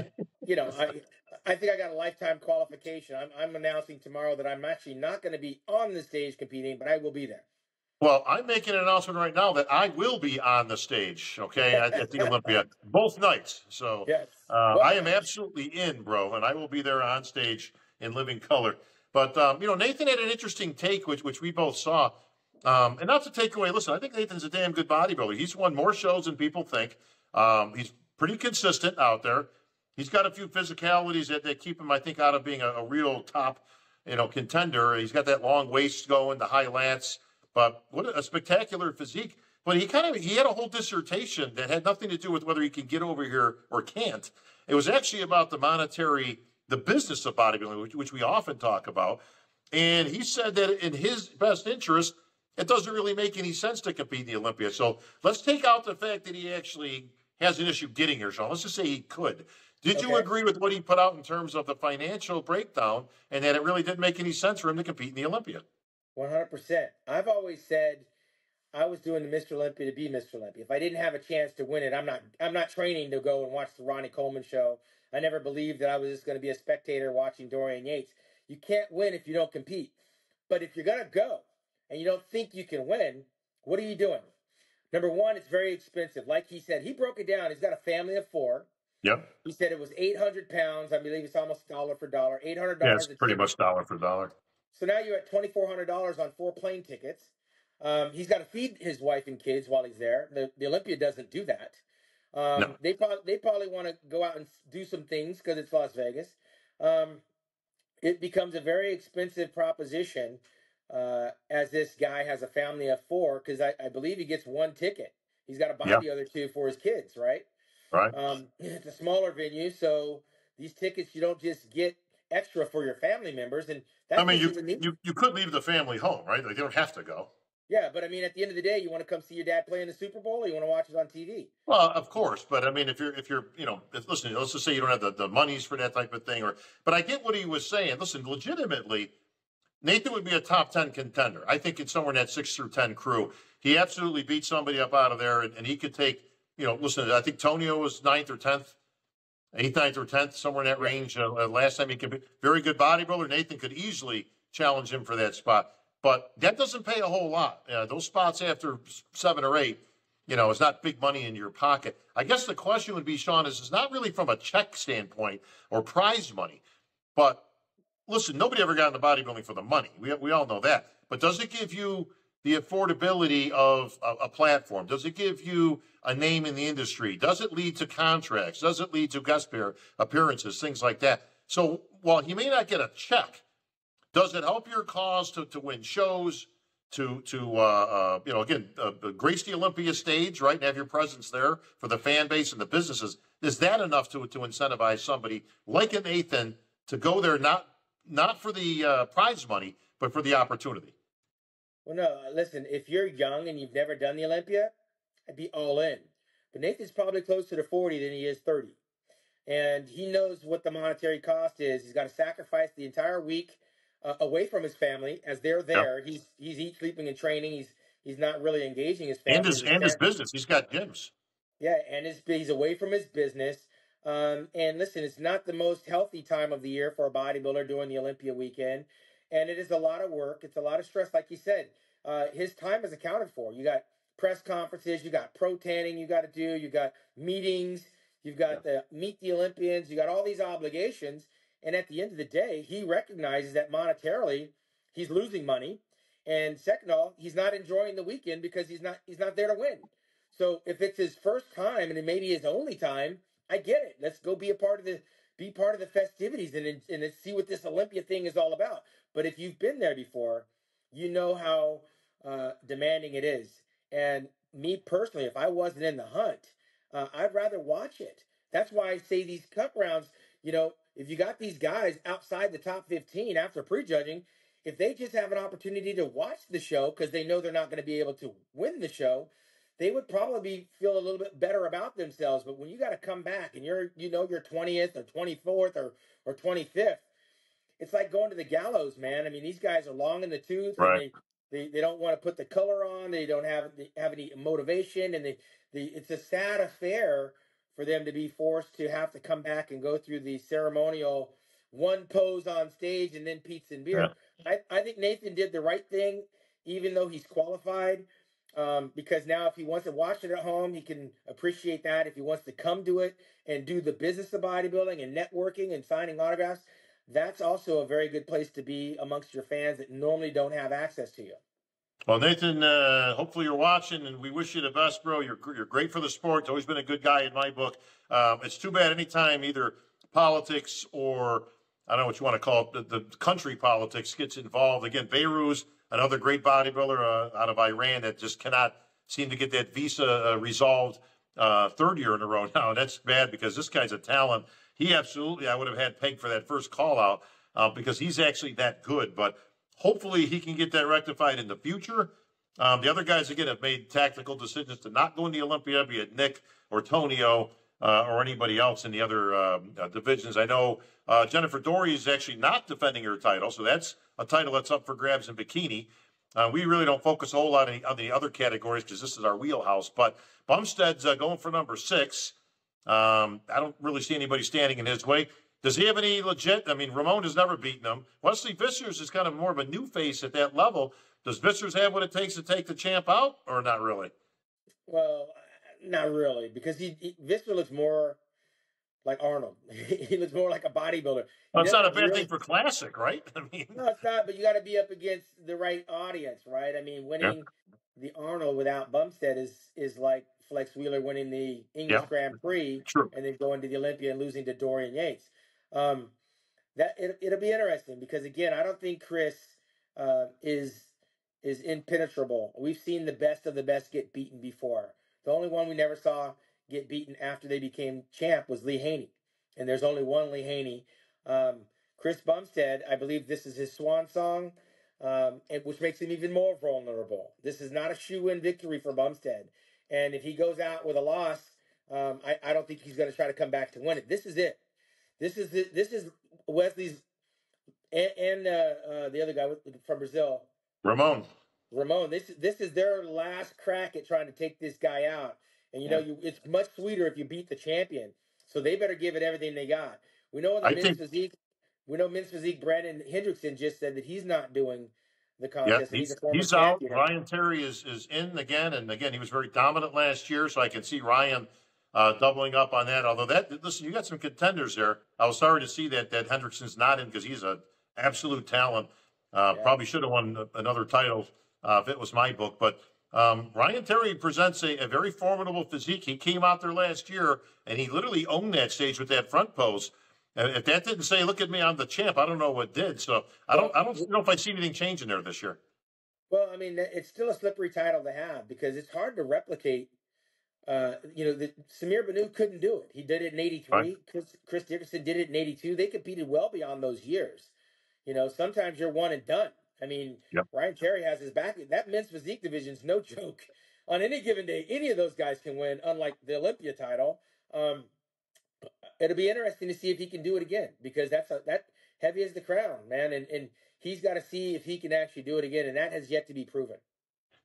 think I got a lifetime qualification. I'm announcing tomorrow that I'm actually not going to be on the stage competing, but I will be there. Well, I'm making an announcement right now that I will be on the stage, okay, at the Olympia, both nights. So yes. I am absolutely in, bro, and I will be there on stage in living color. But, Nathan had an interesting take, which we both saw. And not to take away, listen, I think Nathan's a damn good bodybuilder. He's won more shows than people think. He's pretty consistent out there. He's got a few physicalities that keep him, I think, out of being a real top, contender. He's got that long waist going, the high lats. But what a spectacular physique. But he had a whole dissertation that had nothing to do with whether he can get over here or can't. It was actually about the business of bodybuilding, which we often talk about. And he said that in his best interest, it doesn't really make any sense to compete in the Olympia. So let's take out the fact that he actually has an issue getting here, Shawn. Let's just say he could. Did you agree with what he put out in terms of the financial breakdown and that it really didn't make any sense for him to compete in the Olympia? 100%. I've always said I was doing the Mr. Olympia to be Mr. Olympia. If I didn't have a chance to win it, I'm not training to go and watch the Ronnie Coleman show. I never believed that I was just going to be a spectator watching Dorian Yates. You can't win if you don't compete. But if you're going to go and you don't think you can win, what are you doing? Number one, it's very expensive. Like he said, he broke it down. He's got a family of 4. Yep. He said it was 800 pounds. I believe it's almost dollar for dollar. $800. Yeah, it's pretty much dollar for dollar. So now you're at $2,400 on 4 plane tickets. He's got to feed his wife and kids while he's there. The Olympia doesn't do that. No. They probably want to go out and do some things because it's Las Vegas. It becomes a very expensive proposition as this guy has a family of 4 because I believe he gets 1 ticket. He's got to buy the other 2 for his kids, right? Right. It's a smaller venue, so these tickets you don't just get extra for your family members. And that's you could leave the family home, right? Like, they don't have to go. Yeah, but I mean, at the end of the day, you want to come see your dad play in the Super Bowl, or you want to watch it on TV? Well, of course, but I mean, if you're, listen, let's just say you don't have the monies for that type of thing, but I get what he was saying. Listen, legitimately, Nathan would be a top 10 contender. I think it's somewhere in that 6 through 10 crew. He absolutely beat somebody up out of there, and he could take, listen, I think Tonio was 9th or 10th, 8th, 9th or 10th, somewhere in that range. Last time he could be very good bodybuilder. Nathan could easily challenge him for that spot. But that doesn't pay a whole lot. Those spots after 7 or 8, it's not big money in your pocket. I guess the question would be, Shawn, is not really from a check standpoint or prize money. But listen, nobody ever got into bodybuilding for the money. We all know that. But does it give you the affordability of a platform? Does it give you a name in the industry? Does it lead to contracts? Does it lead to guest appearances, things like that? So while he may not get a check, does it help your cause to win shows, to grace the Olympia stage, right, and have your presence there for the fan base and the businesses? Is that enough to incentivize somebody like a Nathan to go there, not for the prize money, but for the opportunity? Well, no, listen, if you're young and you've never done the Olympia, I'd be all in. But Nathan's probably closer to 40 than he is 30. And he knows what the monetary cost is. He's got to sacrifice the entire week away from his family as they're there. Yep. He's eating, sleeping, and training. He's not really engaging his family. And his business. He's got gyms. Yeah, and he's away from his business. And listen, it's not the most healthy time of the year for a bodybuilder doing the Olympia weekend. And it is a lot of work. It's a lot of stress. Like you said, his time is accounted for. You got press conferences. You got pro tanning you got to do. You got meetings. You've got the meet the Olympians. You got all these obligations. And at the end of the day, he recognizes that monetarily he's losing money. And second of all, he's not enjoying the weekend because he's not there to win. So if it's his first time and it may be his only time, I get it. Let's go be part of the festivities and see what this Olympia thing is all about. But if you've been there before, you know how demanding it is. And me personally, if I wasn't in the hunt, I'd rather watch it. That's why I say these cup rounds, if you got these guys outside the top 15 after prejudging, if they just have an opportunity to watch the show because they know they're not going to be able to win the show, they would probably feel a little bit better about themselves. But when you got to come back and you're 20th or 24th or 25th, it's like going to the gallows, man. I mean, these guys are long in the tooth. Right. And they don't want to put the color on. They don't have any motivation, and it's a sad affair for them to be forced to have to come back and go through the ceremonial one pose on stage and then pizza and beer. Yeah. I think Nathan did the right thing, even though he's qualified, because now if he wants to watch it at home, he can appreciate that. If he wants to come to it and do the business of bodybuilding and networking and signing autographs, that's also a very good place to be amongst your fans that normally don't have access to you. Well, Nathan, hopefully you're watching, and we wish you the best, bro. You're great for the sport. Always been a good guy in my book. It's too bad anytime either politics or, I don't know what you want to call it, the country politics gets involved. Again, Beirut, another great bodybuilder out of Iran that just cannot seem to get that visa resolved 3rd year in a row now. That's bad because this guy's a talent. He absolutely, I would have had pegged for that first call out because he's actually that good. But Hopefully he can get that rectified in the future. The other guys, again, have made tactical decisions to not go in the Olympia, be it Nick or Tonio or anybody else in the other divisions. I know Jennifer Dory is actually not defending her title, so that's a title that's up for grabs in bikini. We really don't focus a whole lot on the other categories because this is our wheelhouse. But Bumstead's going for number 6. I don't really see anybody standing in his way. Does he have any legit? I mean, Ramon has never beaten him. Wesley Vissers is kind of more of a new face at that level. Does Vissers have what it takes to take the champ out, or not really? Well, not really, because Visser looks more like Arnold. He looks more like a bodybuilder. Well, it's not a bad thing for Classic, right? I mean, no, it's not. But you got to be up against the right audience, right? I mean, winning the Arnold without Bumstead is like Flex Wheeler winning the English Grand Prix and then going to the Olympia and losing to Dorian Yates. It'll be interesting because again, I don't think Chris is impenetrable. We've seen the best of the best get beaten before. The only one we never saw get beaten after they became champ was Lee Haney, and there's only one Lee Haney. Chris Bumstead, I believe this is his swan song, which makes him even more vulnerable. This is not a shoe-in victory for Bumstead, and if he goes out with a loss, I don't think he's going to try to come back to win it. This is it. This is Wesley's and the other guy from Brazil, Ramon. This is their last crack at trying to take this guy out. And it's much sweeter if you beat the champion. So they better give it everything they got. We know in the men's physique. We know men's physique. Brandon Hendrickson just said that he's not doing the contest. Yeah, he's out. Ryan Terry is in again, and again he was very dominant last year. So I can see Ryan doubling up on that. Although listen, you got some contenders there. I was sorry to see that Hendrickson's not in because he's an absolute talent. Probably should have won another title if it was my book, but. Ryan Terry presents a very formidable physique. He came out there last year, and he literally owned that stage with that front pose. If that didn't say, look at me, I'm the champ, I don't know what did. So I don't know if I see anything changing there this year. Well, I mean, it's still a slippery title to have because it's hard to replicate. Samir Banu couldn't do it. He did it in 83. Right. Chris Dickerson did it in 82. They competed well beyond those years. Sometimes you're one and done. I mean, Ryan Terry has his back. That men's physique division is no joke. On any given day, any of those guys can win, unlike the Olympia title. It'll be interesting to see if he can do it again because that heavy is the crown, man. And he's got to see if he can actually do it again, and that has yet to be proven.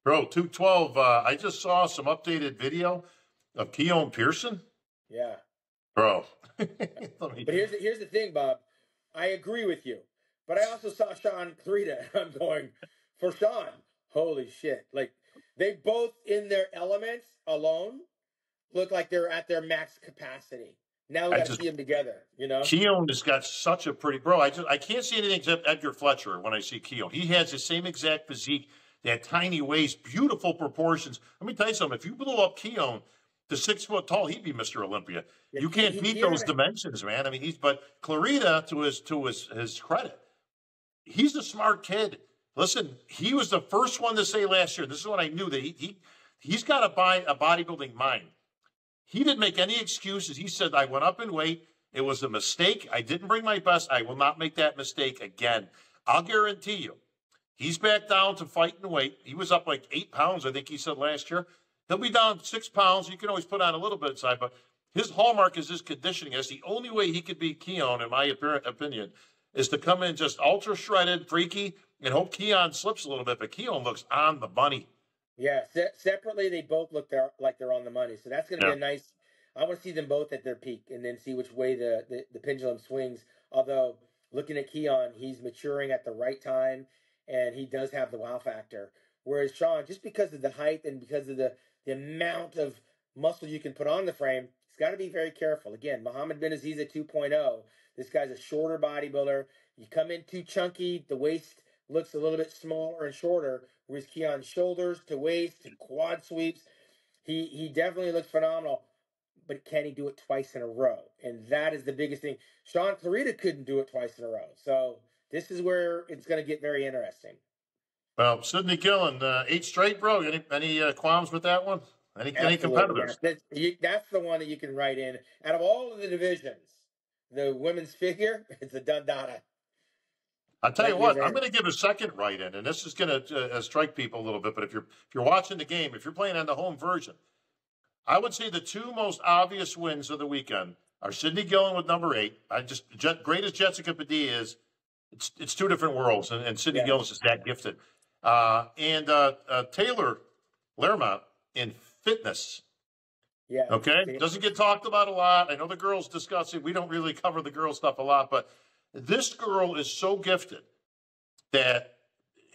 Bro, 212, I just saw some updated video of Keon Pearson. Yeah. Bro. But here's the thing, Bob. I agree with you. But I also saw Shawn Clarida, and I'm going, for Shawn, holy shit. Like, they both, in their elements alone, look like they're at their max capacity. Now we got to see them together, Keon has got such a pretty, bro, I can't see anything except Edgar Fletcher when I see Keon. He has the same exact physique, that tiny waist, beautiful proportions. Let me tell you something. If you blew up Keon to 6 foot tall, he'd be Mr. Olympia. Yeah, you can't beat those dimensions, man. I mean, but Clarida, to his credit, he's a smart kid. Listen, he was the first one to say last year, this is what I knew, that he's got a bodybuilding mind. He didn't make any excuses. He said, I went up in weight. It was a mistake. I didn't bring my best. I will not make that mistake again. I'll guarantee you, he's back down to fighting weight. He was up like 8 pounds, I think he said last year. He'll be down 6 pounds. You can always put on a little bit inside, but his hallmark is his conditioning. That's the only way he could beat Keon, in my opinion, is to come in just ultra shredded, freaky, and hope Keon slips a little bit. But Keon looks on the money. Yeah, separately, they both look like they're on the money. So that's going to be a nice – I want to see them both at their peak and then see which way the pendulum swings. Although, looking at Keon, he's maturing at the right time, and he does have the wow factor. Whereas Shawn, just because of the height and because of the amount of muscle you can put on the frame, he's got to be very careful. Again, Muhammad bin Aziz at 2.0. This guy's a shorter bodybuilder. You come in too chunky, the waist looks a little bit smaller and shorter, whereas Keon's shoulders to waist to quad sweeps, he definitely looks phenomenal. But can he do it twice in a row? And that is the biggest thing. Shawn Clarida couldn't do it twice in a row. So this is where it's going to get very interesting. Well, Sidney Gillen, 8 straight, bro. Any qualms with that one? Any competitors? That's the one that you can write in. Out of all of the divisions, the women's figure, it's a done data. I'll tell you Light years what, I'm ahead. going to give a second right in, and this is going to strike people a little bit. But if you're watching the game, if you're playing on the home version, I would say the two most obvious wins of the weekend are Sydney Gillen with number 8. Great as Jessica Padilla is, it's two different worlds, and Sydney Yeah. Gillen is that gifted. And Taylor Lermont in fitness. Yeah. Okay, doesn't get talked about a lot. I know the girls discuss it. We don't really cover the girl stuff a lot, but this girl is so gifted that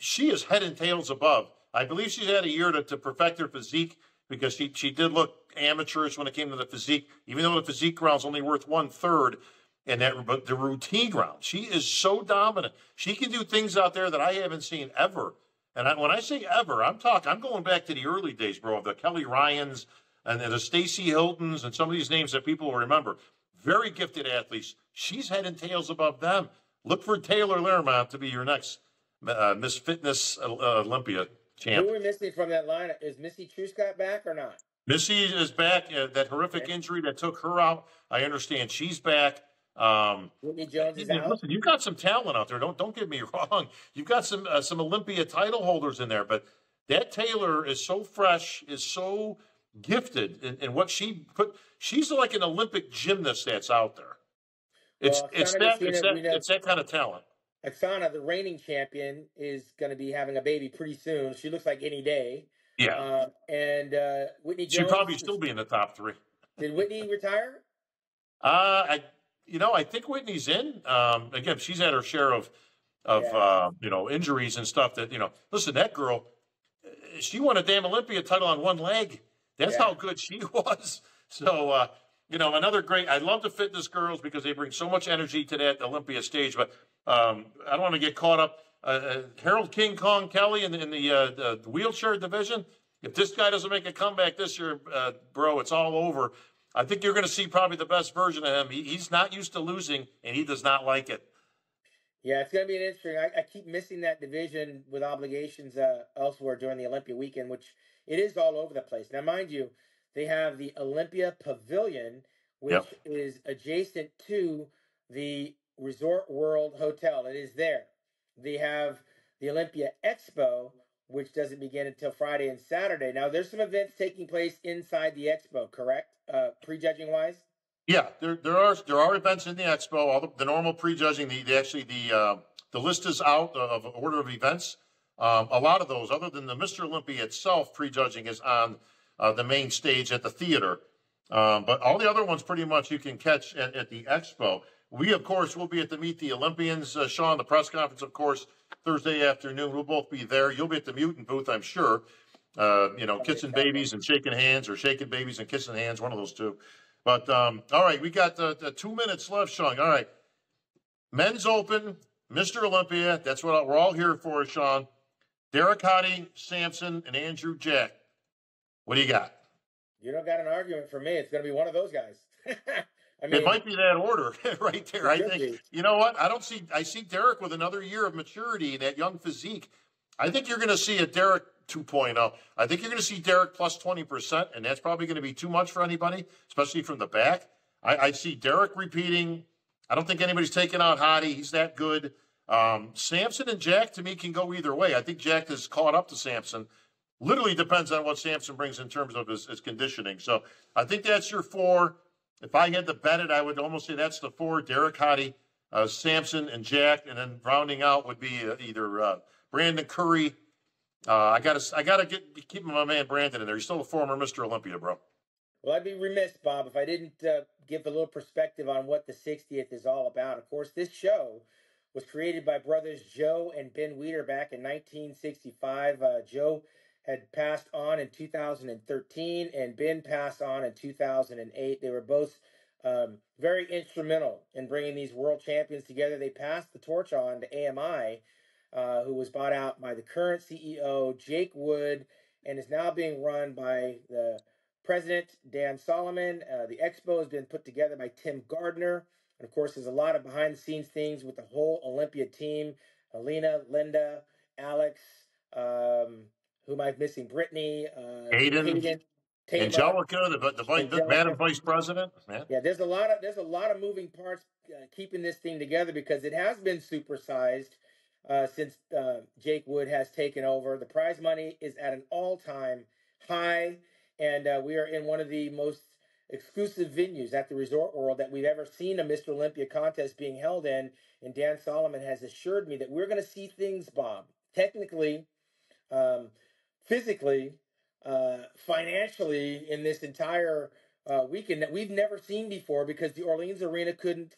she is head and tails above. I believe she's had a year to perfect her physique because she did look amateurish when it came to the physique, even though the physique round's only worth 1/3. But the routine round, she is so dominant. She can do things out there that I haven't seen ever. And when I say ever, I'm going back to the early days, bro, the Kelly Ryans and the Stacey Hiltons and some of these names that people will remember. Very gifted athletes. She's head and tails above them. Look for Taylor Lermont to be your next Miss Fitness Olympia champ. Who are we missing from that lineup? Is Missy Truscott back or not? Missy is back. That horrific injury that took her out, I understand she's back. Whitney Jones is out. Listen, you've got some talent out there. Don't get me wrong. You've got some Olympia title holders in there, but that Taylor is so fresh, is so gifted in what she put. She's like an Olympic gymnast that's out there. It's that kind of talent. Oksana, the reigning champion, is going to be having a baby pretty soon. She looks like any day. Yeah. And Whitney Jones. She'd probably still be in the top 3. Did Whitney retire? I think Whitney's in. Again, she's had her share of injuries and stuff that, listen, that girl, she won a damn Olympia title on one leg. That's how good she was. So, another great, I love the fitness girls because they bring so much energy to that Olympia stage, but I don't want to get caught up. Harold King Kong Kelly in the wheelchair division. If this guy doesn't make a comeback this year, bro, it's all over. I think you're going to see probably the best version of him. He's not used to losing, and he does not like it. Yeah, it's going to be an interesting. I keep missing that division with obligations elsewhere during the Olympia weekend, which it is all over the place. Now, mind you, they have the Olympia Pavilion, which is adjacent to the Resort World Hotel. It is there. They have the Olympia Expo, which doesn't begin until Friday and Saturday. Now, there's some events taking place inside the Expo, correct? Prejudging wise. Yeah, there are events in the Expo. All the normal prejudging. The list is out of order of events. A lot of those, other than the Mr. Olympia itself, prejudging is on the main stage at the theater. But all the other ones, pretty much, you can catch at the Expo. We, of course, will be at the Meet the Olympians, Shawn, the press conference, of course, Thursday afternoon. We'll both be there. You'll be at the Mutant booth, I'm sure. Kissing babies and shaking hands, or shaking babies and kissing hands, one of those two. But, all right, we got 2 minutes left, Shawn. All right. Men's Open, Mr. Olympia, that's what we're all here for, Shawn. Derek Hottie, Samson, and Andrew Jack. What do you got? You don't got an argument for me. It's going to be one of those guys. I mean, it might be that order right there. I think, you know what? I see Derek with another year of maturity, that young physique. I think you're going to see a Derek 2.0. I think you're going to see Derek plus 20%, and that's probably going to be too much for anybody, especially from the back. I see Derek repeating. I don't think anybody's taking out Hottie. He's that good. Samson and Jack, to me, can go either way. I think Jack is caught up to Samson. Literally depends on what Samson brings in terms of his conditioning. So I think that's your 4. If I had to bet it, I would almost say that's the 4, Derek Hottie, Samson, and Jack. And then rounding out would be either Brandon Curry. I gotta keep my man Brandon in there. He's still a former Mr. Olympia, bro. Well, I'd be remiss, Bob, if I didn't give a little perspective on what the 60th is all about. Of course, this show was created by brothers Joe and Ben Weeder back in 1965. Joe had passed on in 2013, and Ben passed on in 2008. They were both very instrumental in bringing these world champions together. They passed the torch on to AMI, who was bought out by the current CEO, Jake Wood, and is now being run by the president, Dan Solomon. The expo has been put together by Tim Gardner. And, of course, there's a lot of behind-the-scenes things with the whole Olympia team. Alina, Linda, Alex, who am I missing? Brittany, Hayden, Angelica, the Madam Vice President. Yeah, there's a lot of moving parts keeping this thing together because it has been supersized since Jake Wood has taken over. The prize money is at an all-time high, and we are in one of the most exclusive venues at the Resort World that we've ever seen a Mr. Olympia contest being held in. And Dan Solomon has assured me that we're going to see things, Bob, technically, physically, financially in this entire weekend that we've never seen before, because the Orleans Arena couldn't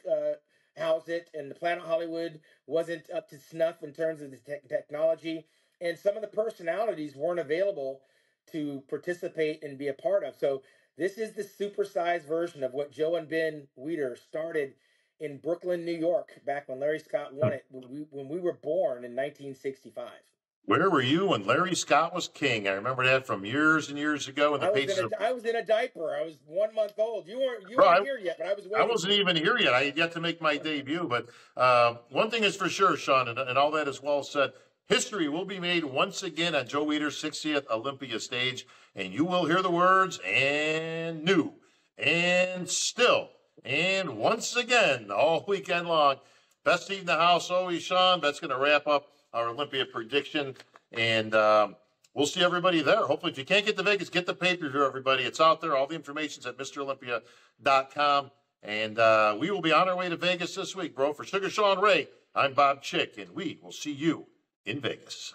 house it, and the Planet Hollywood wasn't up to snuff in terms of the technology, and some of the personalities weren't available to participate and be a part of. So this is the supersized version of what Joe and Ben Weider started in Brooklyn, New York, back when Larry Scott won it, when we were born in 1965. Where were you when Larry Scott was king? I remember that from years and years ago. I was in a diaper. I was 1 month old. You weren't here yet, but I was waiting. I wasn't even here yet. I had yet to make my debut. But one thing is for sure, Shawn, and all that is well said. History will be made once again on Joe Weider's 60th Olympia stage, and you will hear the words "and new," and still, and once again all weekend long. Best seat in the house always, Shawn. That's going to wrap up our Olympia prediction, and we'll see everybody there. Hopefully, if you can't get to Vegas, get the pay-per-view, everybody. It's out there. All the information's at MrOlympia.com, and we will be on our way to Vegas this week, bro. For Sugar Shawn Ray, I'm Bob Chick, and we will see you in Vegas.